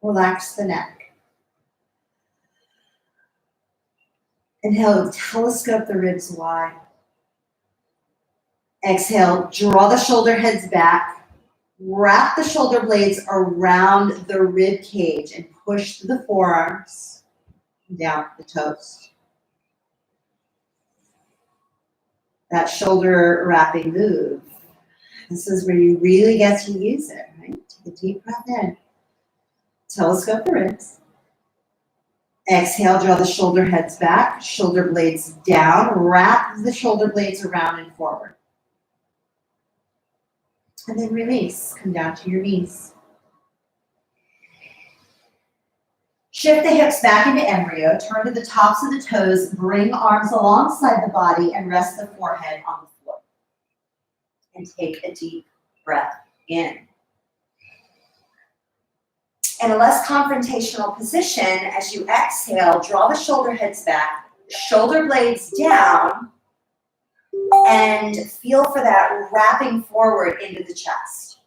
[SPEAKER 1] Relax the neck. Inhale, telescope the ribs wide. Exhale, draw the shoulder heads back. Wrap the shoulder blades around the rib cage and push the forearms down the toes. That shoulder wrapping move. This is where you really get to use it, right? Take a deep breath in. Telescope the ribs. Exhale, draw the shoulder heads back, shoulder blades down, wrap the shoulder blades around and forward. And then release, come down to your knees. Shift the hips back into embryo, turn to the tops of the toes, bring arms alongside the body and rest the forehead on the floor. And take a deep breath in. In a less confrontational position, as you exhale, draw the shoulder heads back, shoulder blades down, and feel for that wrapping forward into the chest.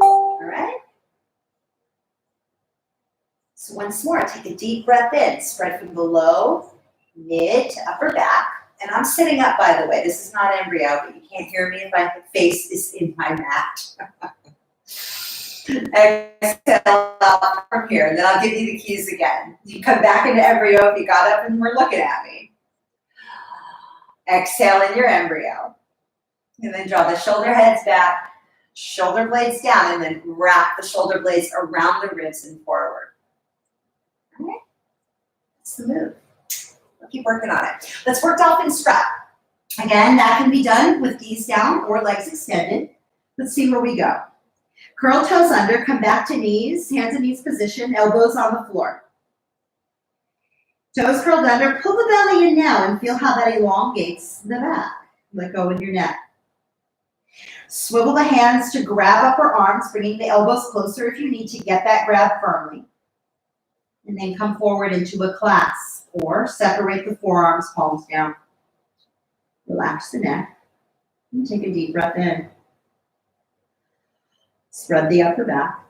[SPEAKER 1] All right? So once more, take a deep breath in, spread from below, mid to upper back. And I'm sitting up, by the way. This is not embryo, but you can't hear me if my face is in my mat. Exhale out from here, and then I'll give you the keys again. You come back into embryo if you got up and were looking at me. Exhale in your embryo. And then draw the shoulder heads back, shoulder blades down, and then wrap the shoulder blades around the ribs and forward. All right? That's the move. We'll keep working on it. Let's work Dolphin strut. Again, that can be done with knees down or legs extended. Let's see where we go. Curl toes under, come back to knees, hands in knees position, elbows on the floor. Toes curled under, pull the belly in now and feel how that elongates the back. Let go in your neck. Swivel the hands to grab upper arms, bringing the elbows closer if you need to get that grab firmly. And then come forward into a clasp or separate the forearms, palms down. Relax the neck and take a deep breath in. Spread the upper back.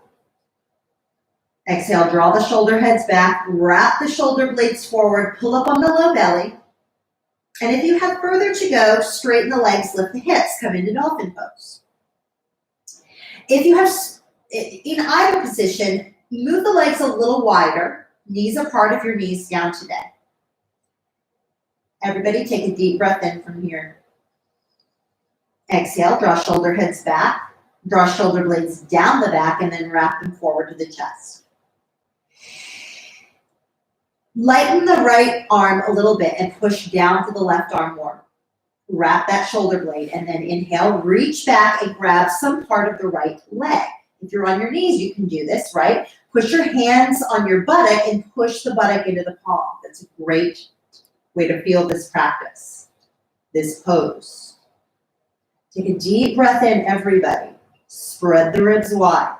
[SPEAKER 1] Exhale, draw the shoulder heads back, wrap the shoulder blades forward, pull up on the low belly. And if you have further to go, straighten the legs, lift the hips, come into dolphin pose. If you have, in either position, move the legs a little wider, knees apart if your knees down today. Everybody take a deep breath in from here. Exhale, draw shoulder heads back. Draw shoulder blades down the back and then wrap them forward to the chest. Lighten the right arm a little bit and push down to the left arm more. Wrap that shoulder blade and then inhale, reach back and grab some part of the right leg. If you're on your knees, you can do this, right? Push your hands on your buttock and push the buttock into the palm. That's a great way to feel this practice, this pose. Take a deep breath in, everybody. Spread the ribs wide.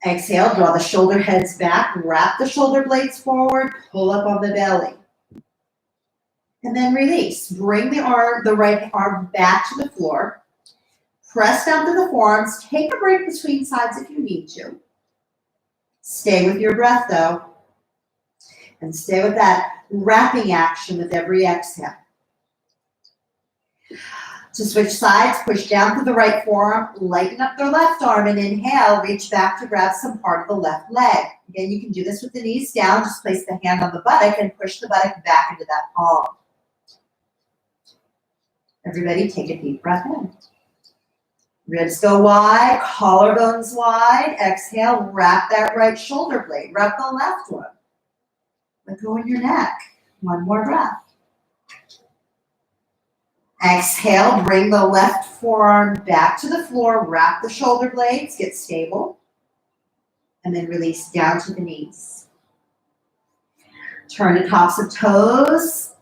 [SPEAKER 1] Exhale, draw the shoulder heads back, wrap the shoulder blades forward, pull up on the belly. And then release. Bring the right arm back to the floor. Press down to the forearms. Take a break between sides if you need to. Stay with your breath though. And stay with that wrapping action with every exhale. To switch sides, push down to the right forearm, lighten up the left arm, and inhale, reach back to grab some part of the left leg. Again, you can do this with the knees down. Just place the hand on the buttock and push the buttock back into that palm. Everybody take a deep breath in. Ribs go wide, collarbones wide. Exhale, wrap that right shoulder blade. Wrap the left one. Let go in your neck. One more breath. Exhale, bring the left forearm back to the floor, wrap the shoulder blades, get stable, and then release down to the knees. Turn the tops of toes,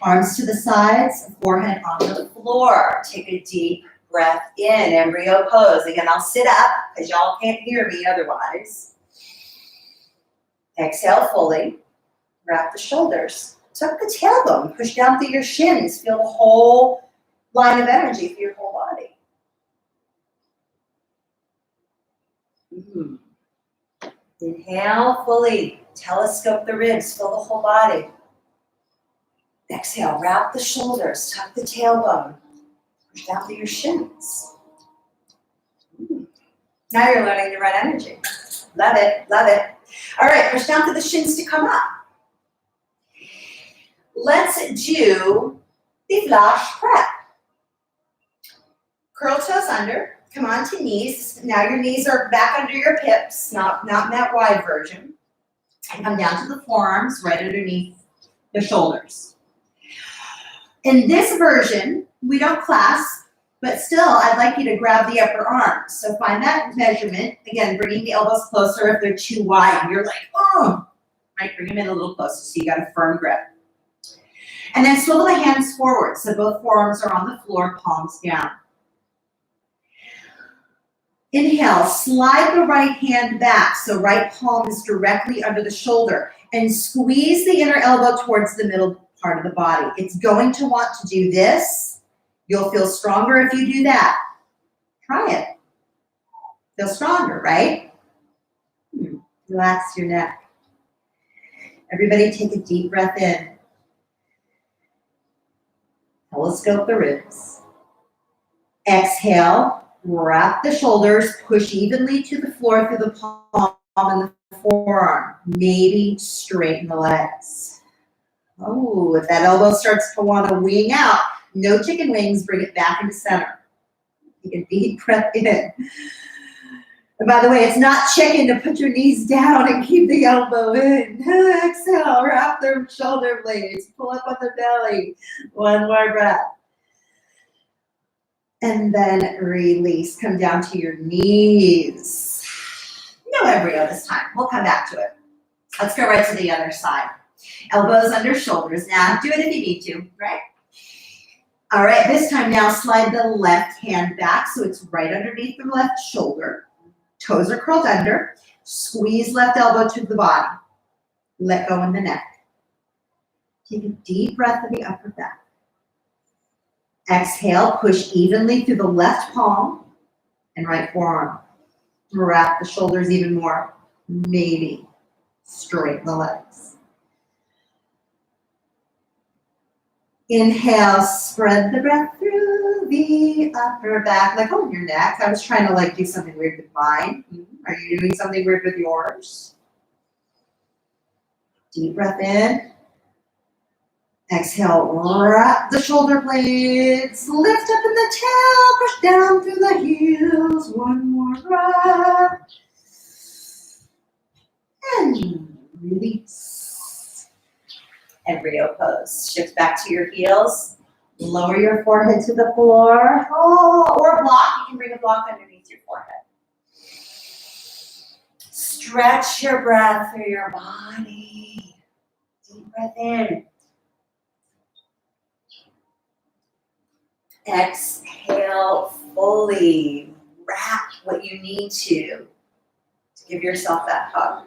[SPEAKER 1] arms to the sides, forehead on the floor. Take a deep breath in, embryo pose. Again, I'll sit up because y'all can't hear me otherwise. Exhale fully. Wrap the shoulders. Tuck the tailbone. Push down through your shins. Feel the whole line of energy through your whole body. Inhale fully. Telescope the ribs. Feel the whole body. Exhale. Wrap the shoulders. Tuck the tailbone. Push down through your shins. Now you're learning to run energy. Love it. Love it. All right. Push down through the shins to come up. Let's do the flash prep. Curl toes under. Come on to knees. Now your knees are back under your hips, not in that wide version. And come down to the forearms right underneath the shoulders. In this version, we don't clasp, but still I'd like you to grab the upper arms. So find that measurement. Again, bringing the elbows closer if they're too wide. You're like, oh, right, bring them in a little closer so you got a firm grip. And then swivel the hands forward so both forearms are on the floor, palms down. Inhale, slide the right hand back so right palm is directly under the shoulder and squeeze the inner elbow towards the middle part of the body. It's going to want to do this. You'll feel stronger if you do that. Try it. Feel stronger, right? Relax your neck. Everybody take a deep breath in. Telescope the ribs. Exhale, wrap the shoulders, push evenly to the floor through the palm and the forearm. Maybe straighten the legs. Oh, if that elbow starts to want to wing out, no chicken wings, bring it back into center. Take a deep breath in. And by the way, it's not chicken to put your knees down and keep the elbow in. Exhale, wrap the shoulder blades, pull up on the belly. One more breath. And then release, come down to your knees. No embryo this time, we'll come back to it. Let's go right to the other side. Elbows under shoulders. Now, do it if you need to, right? All right, this time now slide the left hand back so it's right underneath the left shoulder. Toes are curled under. Squeeze left elbow to the body. Let go in the neck. Take a deep breath in the upper back. Exhale, push evenly through the left palm and right forearm. Wrap the shoulders even more. Maybe straighten the legs. Inhale, spread the breath through the upper back. Let go of your neck. I was trying to do something weird with mine. Are you doing something weird with yours? Deep breath in. Exhale, wrap the shoulder blades. Lift up in the tail. Push down through the heels. One more breath. And release. Embryo pose. Shift back to your heels. Lower your forehead to the floor. Oh, or a block. You can bring a block underneath your forehead. Stretch your breath through your body. Deep breath in. Exhale fully. Wrap what you need to give yourself that hug.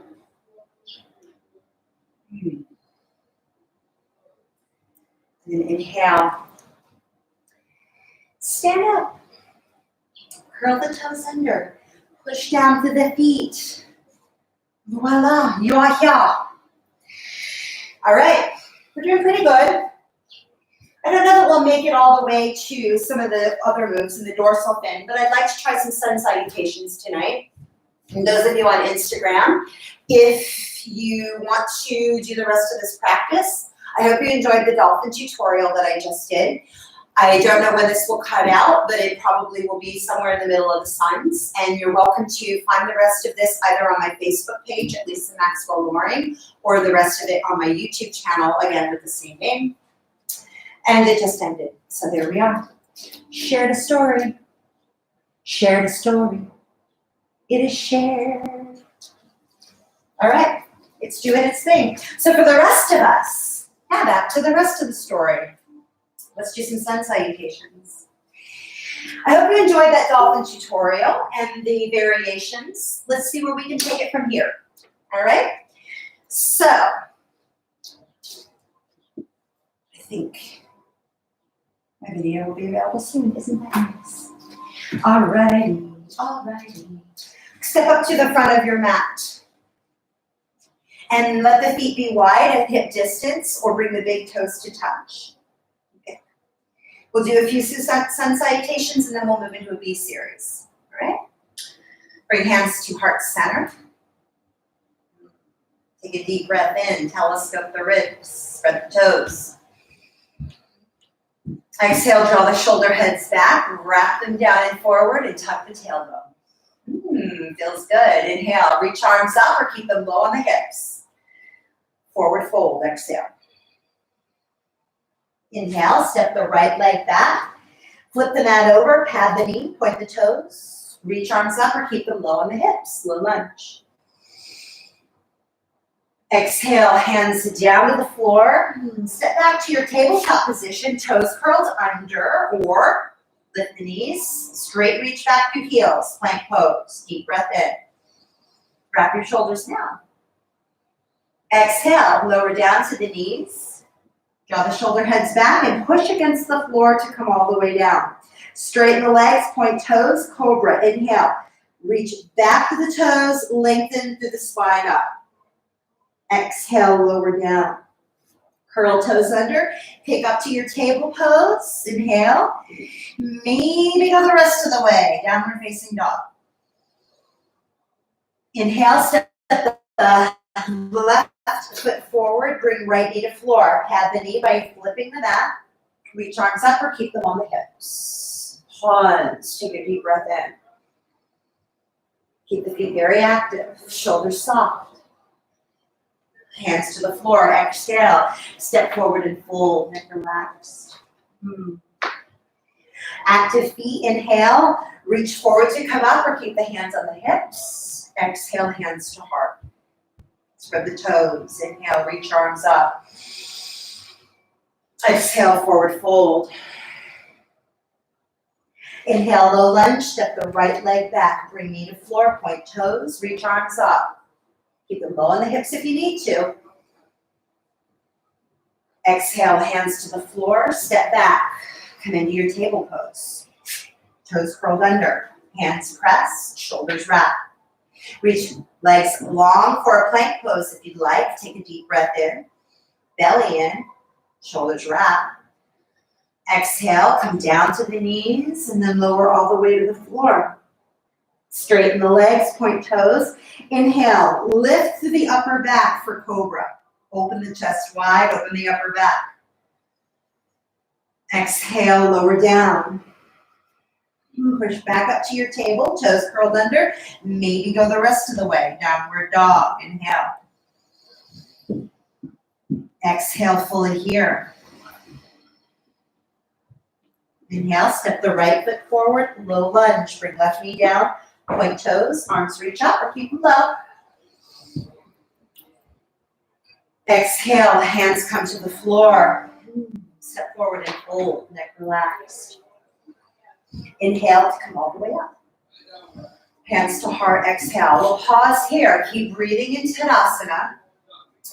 [SPEAKER 1] And then inhale. Stand up. Curl the toes under. Push down to the feet. Voila, you are here. All right, we're doing pretty good. I don't know that we'll make it all the way to some of the other moves in the dorsal fin, but I'd like to try some sun salutations tonight. And those of you on Instagram, if you want to do the rest of this practice, I hope you enjoyed the Dolphin tutorial that I just did. I don't know when this will cut out, but it probably will be somewhere in the middle of the suns. And you're welcome to find the rest of this either on my Facebook page, at Lisa Maxwell Loring, or the rest of it on my YouTube channel, again with the same name. And it just ended. So there we are. Shared a story. Shared a story. It is shared. All right. It's doing its thing. So for the rest of us, back to the rest of the story. Let's do some sun salutations. I hope you enjoyed that dolphin tutorial and the variations. Let's see where we can take it from here. All right? So, I think my video will be available soon. Isn't that nice? Alrighty. Step up to the front of your mat. And let the feet be wide at hip distance or bring the big toes to touch. Okay. We'll do a few sun salutations and then we'll move into a B series. All right? Bring hands to heart center. Take a deep breath in, telescope the ribs, spread the toes. Exhale, draw the shoulder heads back, wrap them down and forward, and tuck the tailbone. Feels good. Inhale, reach arms up or keep them low on the hips. Forward fold, exhale. Inhale, step the right leg back. Flip the mat over, pad the knee, point the toes. Reach arms up or keep them low on the hips. Low lunge. Exhale, hands down to the floor. Step back to your tabletop position, toes curled under, or lift the knees. Straight reach back through heels, plank pose. Deep breath in. Wrap your shoulders down. Exhale, lower down to the knees. Draw the shoulder heads back and push against the floor to come all the way down. Straighten the legs, point toes, Cobra. Inhale, reach back to the toes, lengthen through the spine up. Exhale, lower down. Curl toes under, pick up to your table pose. Inhale, maybe go the rest of the way, downward facing dog. Inhale, step the left foot forward, bring right knee to floor. Pad the knee by flipping the mat. Reach arms up or keep them on the hips. Pause, take a deep breath in. Keep the feet very active, shoulders soft. Hands to the floor, exhale. Step forward and fold, neck relaxed. Active feet, inhale. Reach forward to come up or keep the hands on the hips. Exhale, hands to heart. Spread the toes. Inhale, reach arms up. Exhale, forward fold. Inhale, low lunge. Step the right leg back. Bring knee to floor, point toes, reach arms up. Keep them low on the hips if you need to. Exhale, hands to the floor, step back. Come into your table pose. Toes curled under, hands pressed, shoulders wrap. Reach legs long for a plank pose if you'd like. Take a deep breath in, belly in, shoulders wrap. Exhale, come down to the knees and then lower all the way to the floor. Straighten the legs, point toes. Inhale, lift through the upper back for Cobra. Open the chest wide, open the upper back. Exhale, lower down. Push back up to your table, toes curled under. Maybe go the rest of the way. Downward dog, inhale. Exhale, fully here. Inhale, step the right foot forward, low lunge. Bring left knee down. Point toes, arms reach up or keep them low. Exhale, hands come to the floor. Step forward and fold, neck relaxed. Inhale to come all the way up. Hands to heart, exhale. We'll pause here. Keep breathing in Tadasana.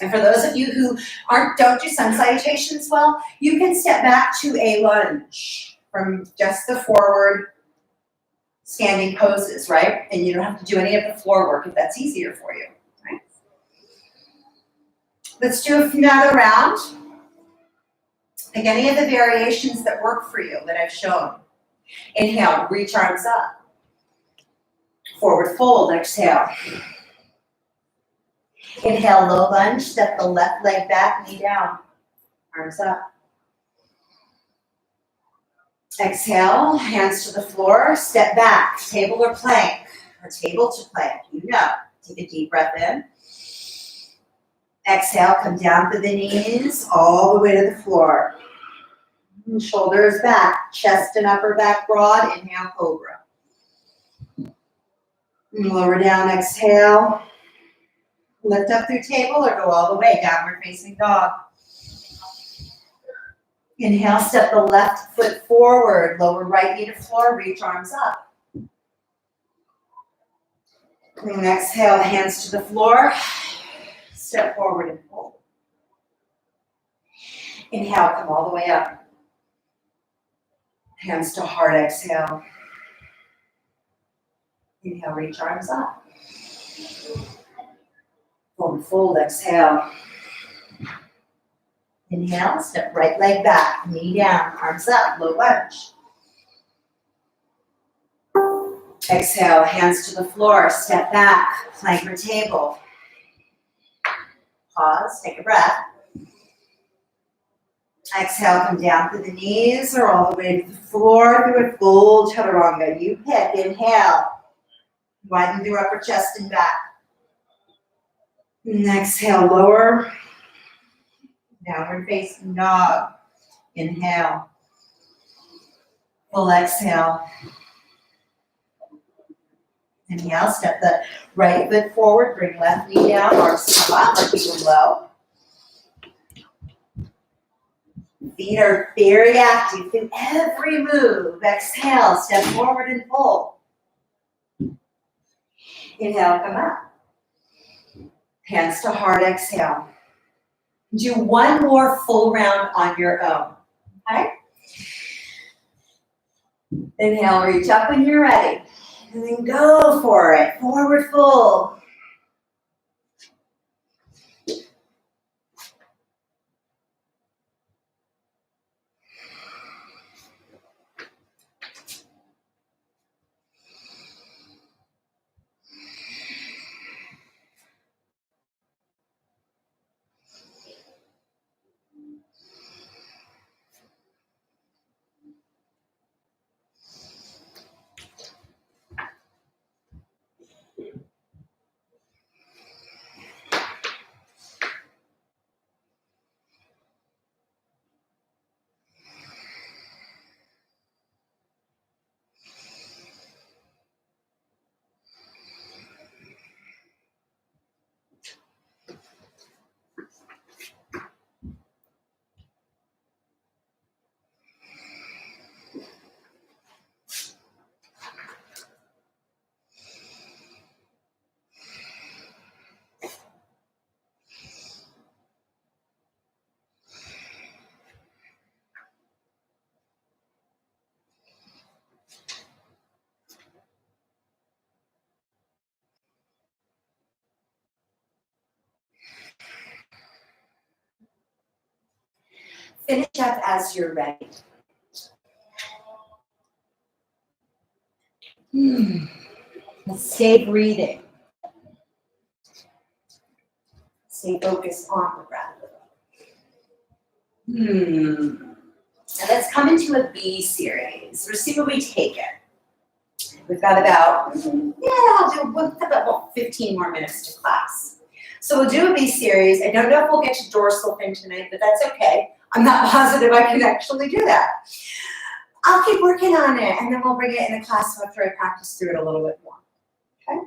[SPEAKER 1] And for those of you who don't do sun salutations well, you can step back to a lunge from just the forward standing poses, right? And you don't have to do any of the floor work if that's easier for you, right? Let's do another round. Pick any of the variations that work for you that I've shown. Inhale, reach arms up. Forward fold, exhale. Inhale, low lunge, step the left leg back, knee down, arms up. Exhale, hands to the floor, step back, table or plank, or table to plank, you know. Take a deep breath in. Exhale, come down to the knees, all the way to the floor. Shoulders back, chest and upper back broad, inhale, Cobra. Lower down, exhale. Lift up through table or go all the way, downward facing dog. Inhale, step the left foot forward, lower right knee to floor, reach arms up. And exhale, hands to the floor. Step forward and fold. Inhale, come all the way up. Hands to heart, exhale. Inhale, reach arms up. Forward fold, exhale. Inhale, step right leg back, knee down, arms up, low lunge. Exhale, hands to the floor, step back, plank or table. Pause, take a breath. Exhale, come down through the knees or all the way to the floor through a full chaturanga. You pick, inhale. Widen through upper chest and back. And exhale, lower. Downward facing dog. Inhale. Full exhale. Inhale, step the right foot forward, bring left knee down, arms come up or keep them low. Feet are very active through every move. Exhale, step forward and fold. Inhale, come up. Hands to heart, exhale. Do one more full round on your own, okay? Inhale, reach up when you're ready. And then go for it. Forward fold. Finish up as you're ready. Stay breathing. Stay focused on the breath. Now let's come into a B series. We'll see where we take it. We've got about, we'll have about 15 more minutes to class. So we'll do a B series. I don't know if we'll get to dorsal fin tonight, but that's okay. I'm not positive I can actually do that. I'll keep working on it, and then we'll bring it in the class after I practice through it a little bit more, okay?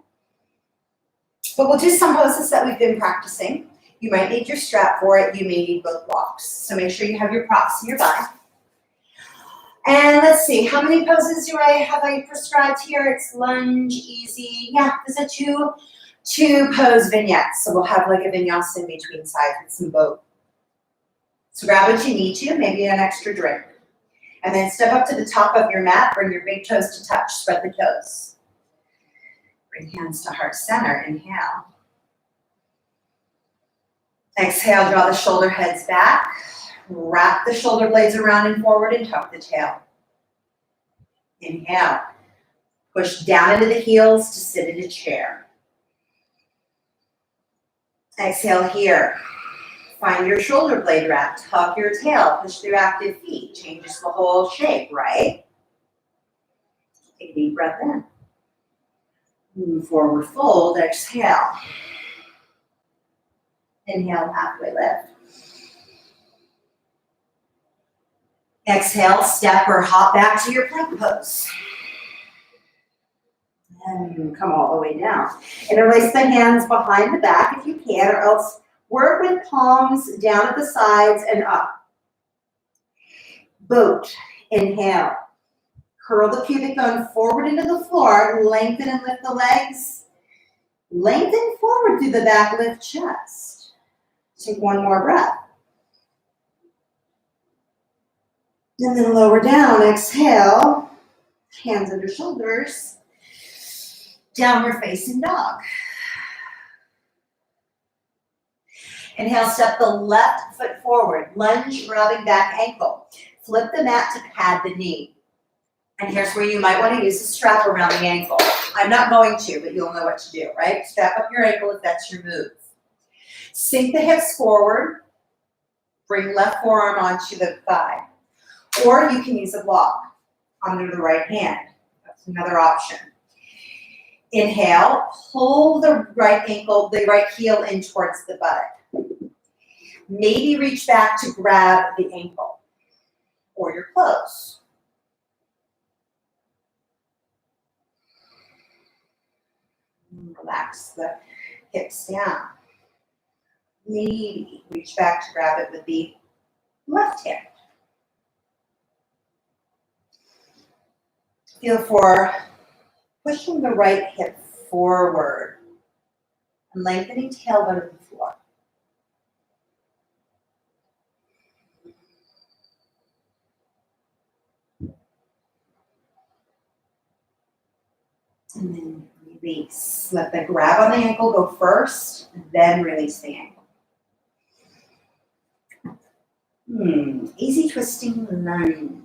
[SPEAKER 1] But we'll do some poses that we've been practicing. You might need your strap for it. You may need both blocks. So make sure you have your props nearby. And let's see, how many poses have I prescribed here? It's lunge, easy. Yeah, there's a two pose vignettes. So we'll have like a vinyasa in between sides with some boat. So grab what you need to, maybe an extra drink. And then step up to the top of your mat, bring your big toes to touch, spread the toes. Bring hands to heart center, inhale. Exhale, draw the shoulder heads back. Wrap the shoulder blades around and forward and tuck the tail. Inhale. Push down into the heels to sit in a chair. Exhale here. Find your shoulder blade wrap, tuck your tail, push through active feet, changes the whole shape, right? Take a deep breath in. Move forward fold, exhale. Inhale, halfway lift. Exhale, step or hop back to your plank pose. And come all the way down. Interlace the hands behind the back if you can, or else work with palms down at the sides and up. Boat, inhale. Curl the pubic bone forward into the floor, lengthen and lift the legs. Lengthen forward through the back, lift chest. Take one more breath. And then lower down, exhale, hands under shoulders, downward facing dog. Inhale, step the left foot forward, lunge, rubbing back ankle. Flip the mat to pad the knee. And here's where you might want to use a strap around the ankle. I'm not going to, but you'll know what to do, right? Strap up your ankle if that's your move. Sink the hips forward, bring left forearm onto the thigh. Or you can use a block under the right hand. That's another option. Inhale, pull the right ankle, the right heel in towards the buttock. Maybe reach back to grab the ankle or your clothes. Relax the hips down. Maybe reach back to grab it with the left hand. Feel for pushing the right hip forward and lengthening tailbone to the floor. And then release. Let the grab on the ankle go first, then release the ankle. Easy twisting lunge.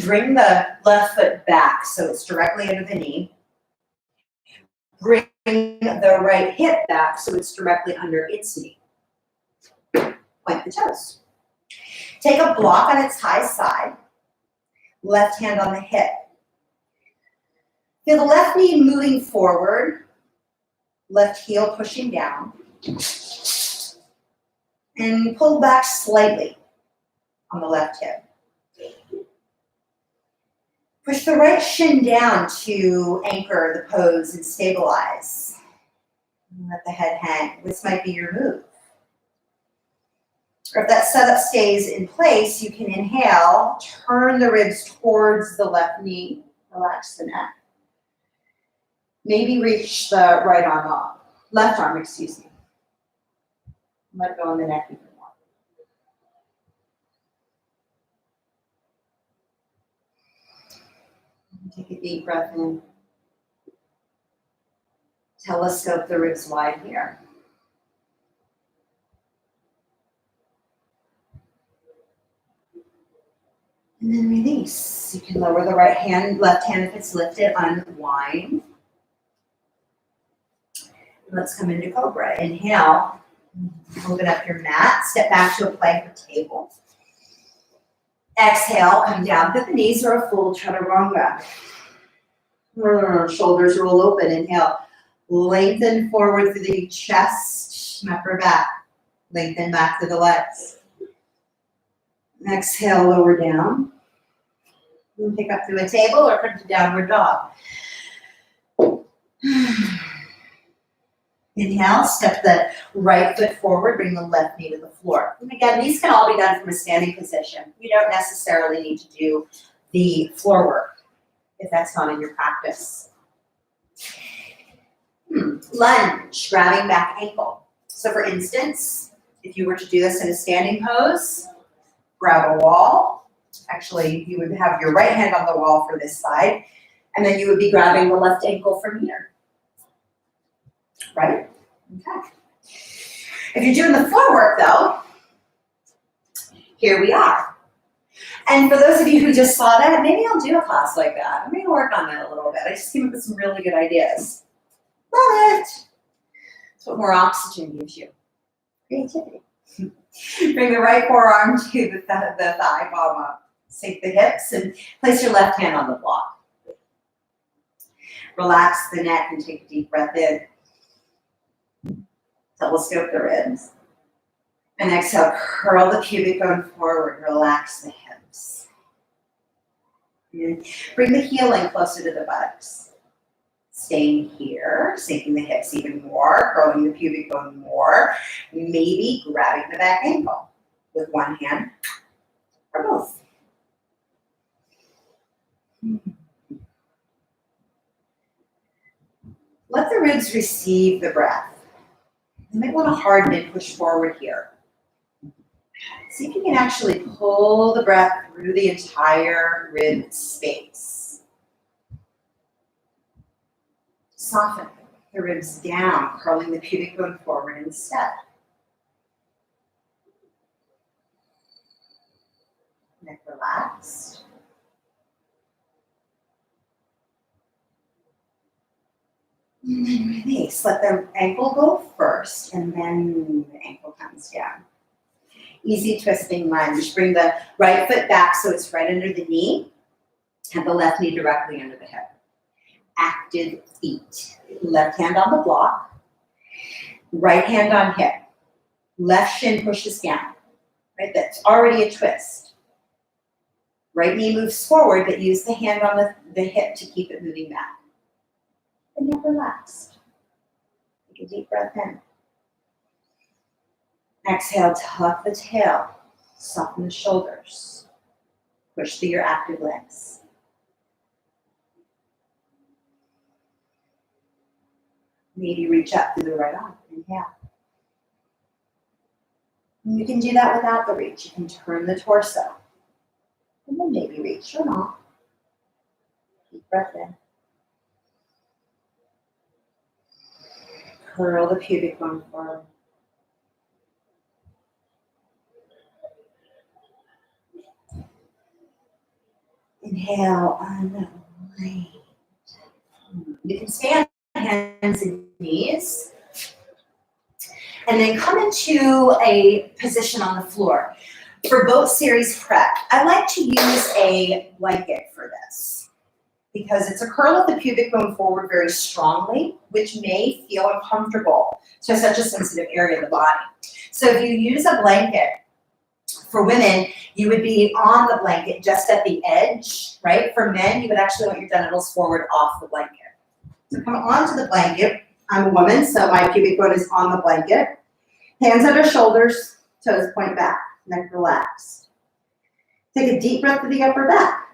[SPEAKER 1] Bring the left foot back so it's directly under the knee. Bring the right hip back so it's directly under its knee. Point the toes. Take a block on its high side. Left hand on the hip. Feel the left knee moving forward. Left heel pushing down. And pull back slightly on the left hip. Push the right shin down to anchor the pose and stabilize. Let the head hang. This might be your move. Or if that setup stays in place, you can inhale, turn the ribs towards the left knee, relax the neck. Maybe reach the right arm up, left arm, excuse me. Let go on the neck even more. Take a deep breath in. Telescope the ribs wide here. And then release. You can lower the right hand, left hand if it's lifted, unwind. Let's come into Cobra. Inhale, open up your mat, step back to a plank or table. Exhale, come down, put the knees or a full chaturanga. Shoulders roll open. Inhale, lengthen forward through the chest, upper back. Lengthen back to the legs. Exhale, lower down. And pick up through a table or come to downward dog. Inhale, step the right foot forward, bring the left knee to the floor. And again, these can all be done from a standing position. You don't necessarily need to do the floor work if that's not in your practice. Lunge, grabbing back ankle. So for instance, if you were to do this in a standing pose, grab a wall. Actually, you would have your right hand on the wall for this side, and then you would be grabbing the left ankle from here. Right? Okay. If you're doing the floor work though, here we are. And for those of you who just saw that, maybe I'll do a class like that. I'm gonna work on that a little bit. I just came up with some really good ideas. Love it. That's what more oxygen gives you. Creativity. Bring the right forearm to the thigh, palm up. Sink the hips and place your left hand on the block. Relax the neck and take a deep breath in. Telescope the ribs. And exhale, curl the pubic bone forward. Relax the hips. And bring the heel in closer to the buttocks. Staying here, sinking the hips even more, curling the pubic bone more. Maybe grabbing the back ankle with one hand or both. Let the ribs receive the breath. You might want to harden and push forward here. See if you can actually pull the breath through the entire rib space. Soften the ribs down, curling the pubic bone forward instead. Neck relaxed. And then release. Let the ankle go first, and then the ankle comes down. Easy twisting lunge. Bring the right foot back so it's right under the knee, and the left knee directly under the hip. Active feet. Left hand on the block, right hand on hip. Left shin pushes down. Right, that's already a twist. Right knee moves forward, but use the hand on the hip to keep it moving back. And then relax. Take a deep breath in. Exhale, tuck the tail. Soften the shoulders. Push through your active legs. Maybe reach up through the right arm. Inhale. And you can do that without the reach. You can turn the torso. And then maybe reach or not. Deep breath in. Curl the pubic bone forward. Inhale, unwind. You can stay on hands and knees. And then come into a position on the floor. For both series prep, I like to use a blanket for this because it's a curl of the pubic bone forward very strongly, which may feel uncomfortable to such a sensitive area of the body. So if you use a blanket, for women, you would be on the blanket just at the edge, right? For men, you would actually want your genitals forward off the blanket. So come onto the blanket. I'm a woman, so my pubic bone is on the blanket. Hands under shoulders, toes point back, neck relaxed. Take a deep breath to the upper back.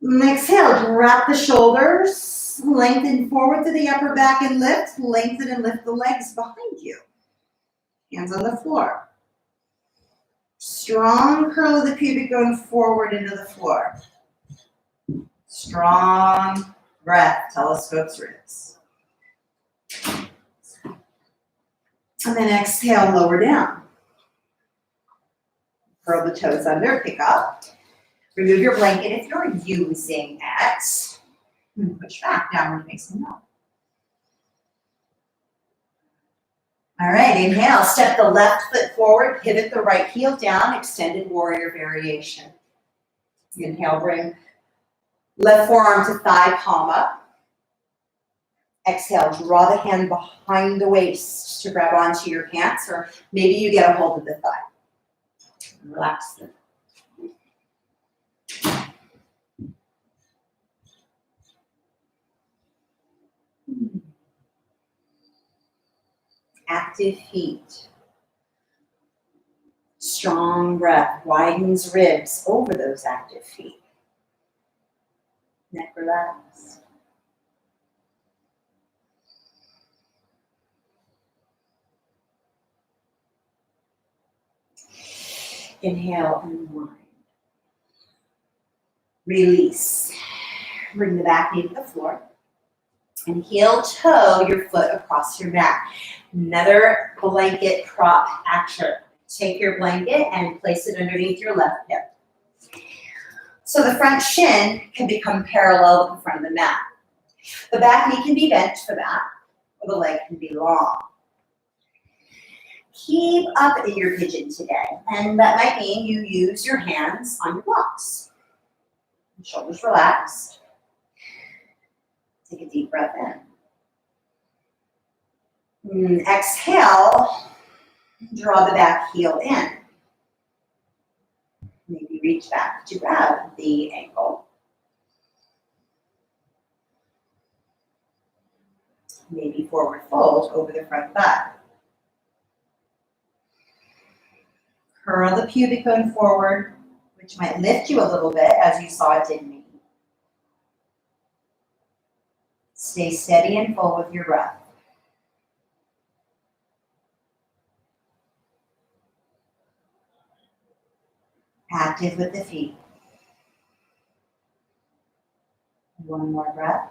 [SPEAKER 1] And exhale, drop the shoulders, lengthen forward to the upper back and lift. Lengthen and lift the legs behind you. Hands on the floor. Strong curl of the pubic bone forward into the floor. Strong breath, telescopes ribs. And then exhale, lower down. Curl the toes under, pick up. Remove your blanket if you're using it. And push back, downward facing dog. All right, inhale, step the left foot forward, pivot the right heel down, extended warrior variation. Inhale, bring left forearm to thigh, palm up. Exhale, draw the hand behind the waist to grab onto your pants, or maybe you get a hold of the thigh. Relax them. Active feet. Strong breath widens ribs over those active feet. Neck relaxed. Inhale, unwind. Release. Bring the back knee to the floor. And heel toe your foot across your back. Another blanket prop action. Take your blanket and place it underneath your left hip. So the front shin can become parallel with the front of the mat. The back knee can be bent for that, or the leg can be long. Keep up in your pigeon today, and that might mean you use your hands on your blocks. Shoulders relaxed. Take a deep breath in. Exhale, draw the back heel in. Maybe reach back to grab the ankle. Maybe forward fold over the front thigh. Curl the pubic bone forward, which might lift you a little bit as you saw it did me. Stay steady and full with your breath. Active with the feet. One more breath.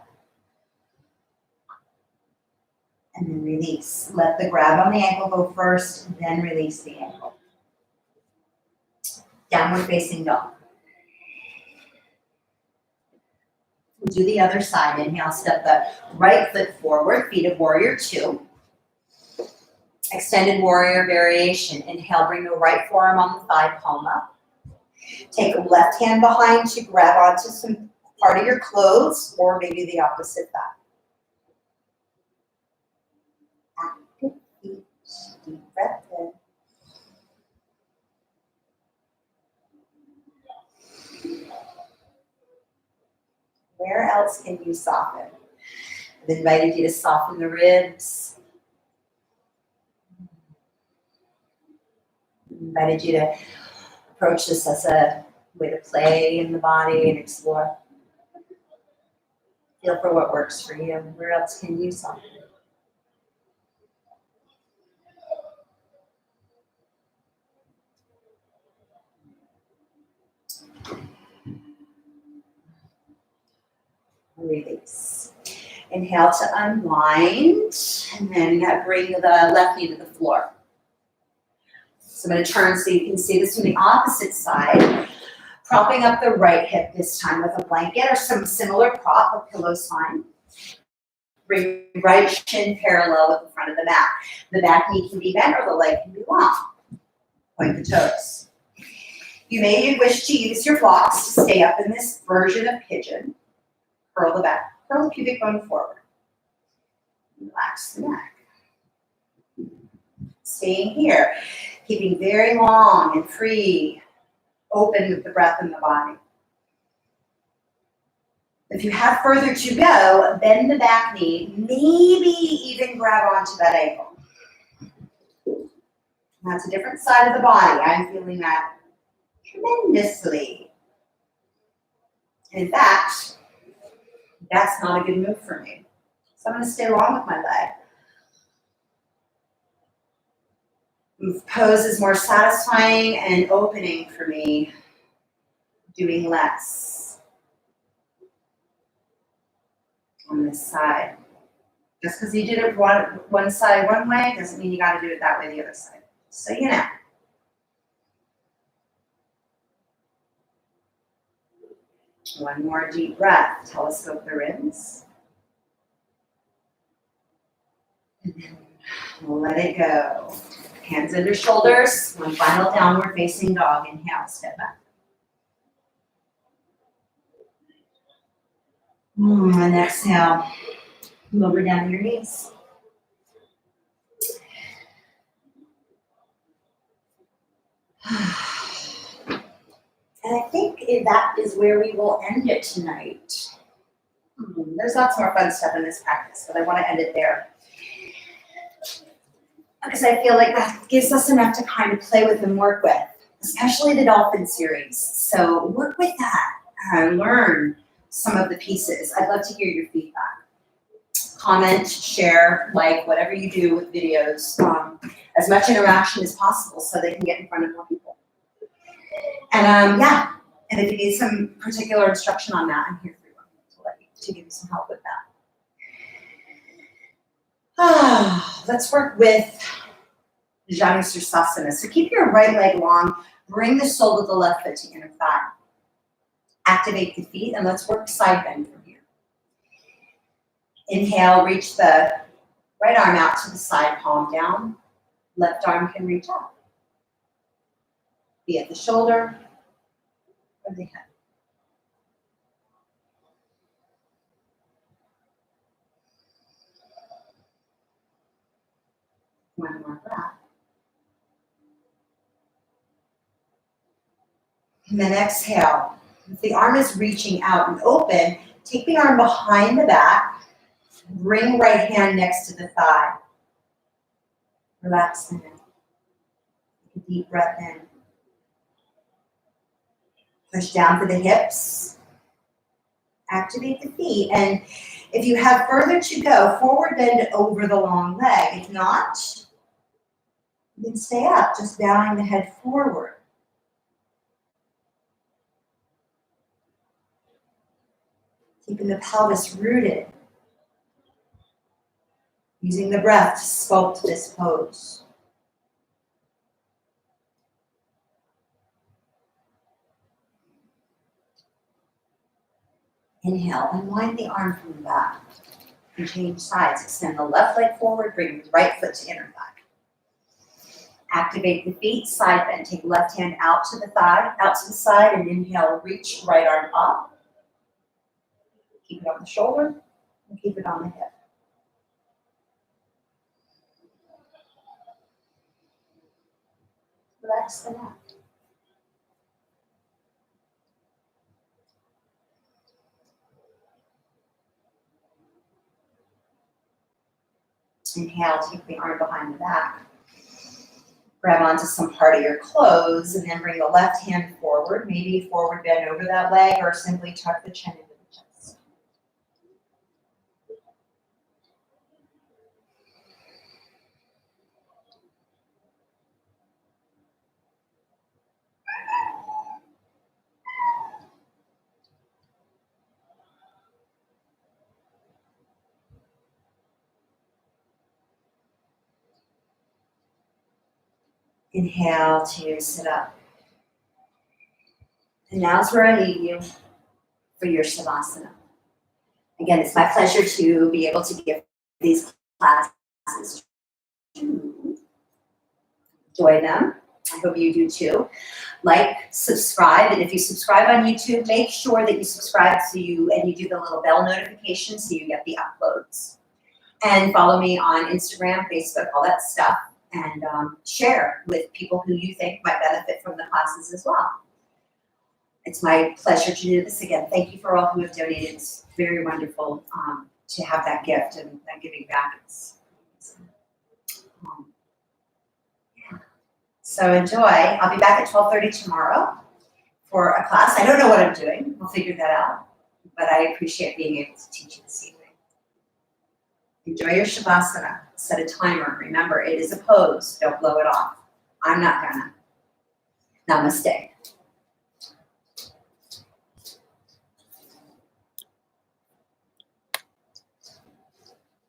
[SPEAKER 1] And then release. Let the grab on the ankle go first, then release the ankle. Downward facing dog. We'll do the other side. Inhale, step the right foot forward, feet of warrior two. Extended warrior variation. Inhale, bring the right forearm on the thigh, palm up. Take a left hand behind to grab onto some part of your clothes, or maybe the opposite back. Active feet, deep breath in. Where else can you soften? I've invited you to soften the ribs. I've invited you to approach this as a way to play in the body and explore. Feel for what works for you. Where else can you soften? Release. Inhale to unwind, and then bring the left knee to the floor. So I'm going to turn so you can see this from the opposite side. Propping up the right hip this time with a blanket or some similar prop, a pillow's fine. Bring right shin parallel with the front of the mat. The back knee can be bent or the leg can be long. Point the toes. You may wish to use your blocks to stay up in this version of pigeon. Curl the back, curl the pubic bone forward. Relax the neck. Staying here, keeping very long and free, open with the breath in the body. If you have further to go, bend the back knee, maybe even grab onto that ankle. That's a different side of the body. I'm feeling that tremendously. In fact, that's not a good move for me. So I'm going to stay long with my leg. Pose is more satisfying and opening for me, doing less on this side. Just because you did it one side one way doesn't mean you got to do it that way the other side. So you know. One more deep breath. Telescope the ribs. And then let it go. Hands under shoulders. One final downward facing dog. Inhale, step back. And exhale. Lower down your knees. And I think that is where we will end it tonight. There's lots more fun stuff in this practice, but I want to end it there. Because I feel like that gives us enough to kind of play with and work with, especially the Dolphin series. So work with that and learn some of the pieces. I'd love to hear your feedback. Comment, share, like, whatever you do with videos. As much interaction as possible so they can get in front of more people. And yeah, and if you need some particular instruction on that, I'm here for you to give you some help with that. Let's work with Janu-Sirsasana. So keep your right leg long, bring the sole of the left foot to inner thigh. Activate the feet, and let's work side bend from here. Inhale, reach the right arm out to the side, palm down. Left arm can reach up. Be at the shoulder or the head. One more breath. And then exhale. If the arm is reaching out and open, take the arm behind the back. Bring right hand next to the thigh. Relax the neck. Take a deep breath in. Push down to the hips. Activate the feet. And if you have further to go, forward bend over the long leg. If not, you can stay up, just bowing the head forward. Keeping the pelvis rooted. Using the breath to sculpt this pose. Inhale, unwind the arm from the back. And change sides. Extend the left leg forward, bring the right foot to inner thigh. Activate the feet, side bend. Take left hand out to the thigh, out to the side, and inhale, reach right arm up. Keep it on the shoulder, and keep it on the hip. Relax the neck. Inhale, take the arm behind the back. Grab onto some part of your clothes and then bring the left hand forward, maybe forward bend over that leg or simply tuck the chin into the chest. Inhale to sit up. And now's where I leave you for your Shavasana. Again, it's my pleasure to be able to give these classes to enjoy them. I hope you do too. Like, subscribe, and if you subscribe on YouTube, make sure that you subscribe and you do the little bell notification so you get the uploads. And follow me on Instagram, Facebook, all that stuff. And share with people who you think might benefit from the classes as well. It's my pleasure to do this again. Thank you for all who have donated. It's very wonderful to have that gift and that giving back. Yeah. So enjoy. I'll be back at 12:30 tomorrow for a class. I don't know what I'm doing. We'll figure that out. But I appreciate being able to teach you this evening. Enjoy your Shavasana. Set a timer. Remember, it is a pose. Don't blow it off. I'm not gonna. Namaste.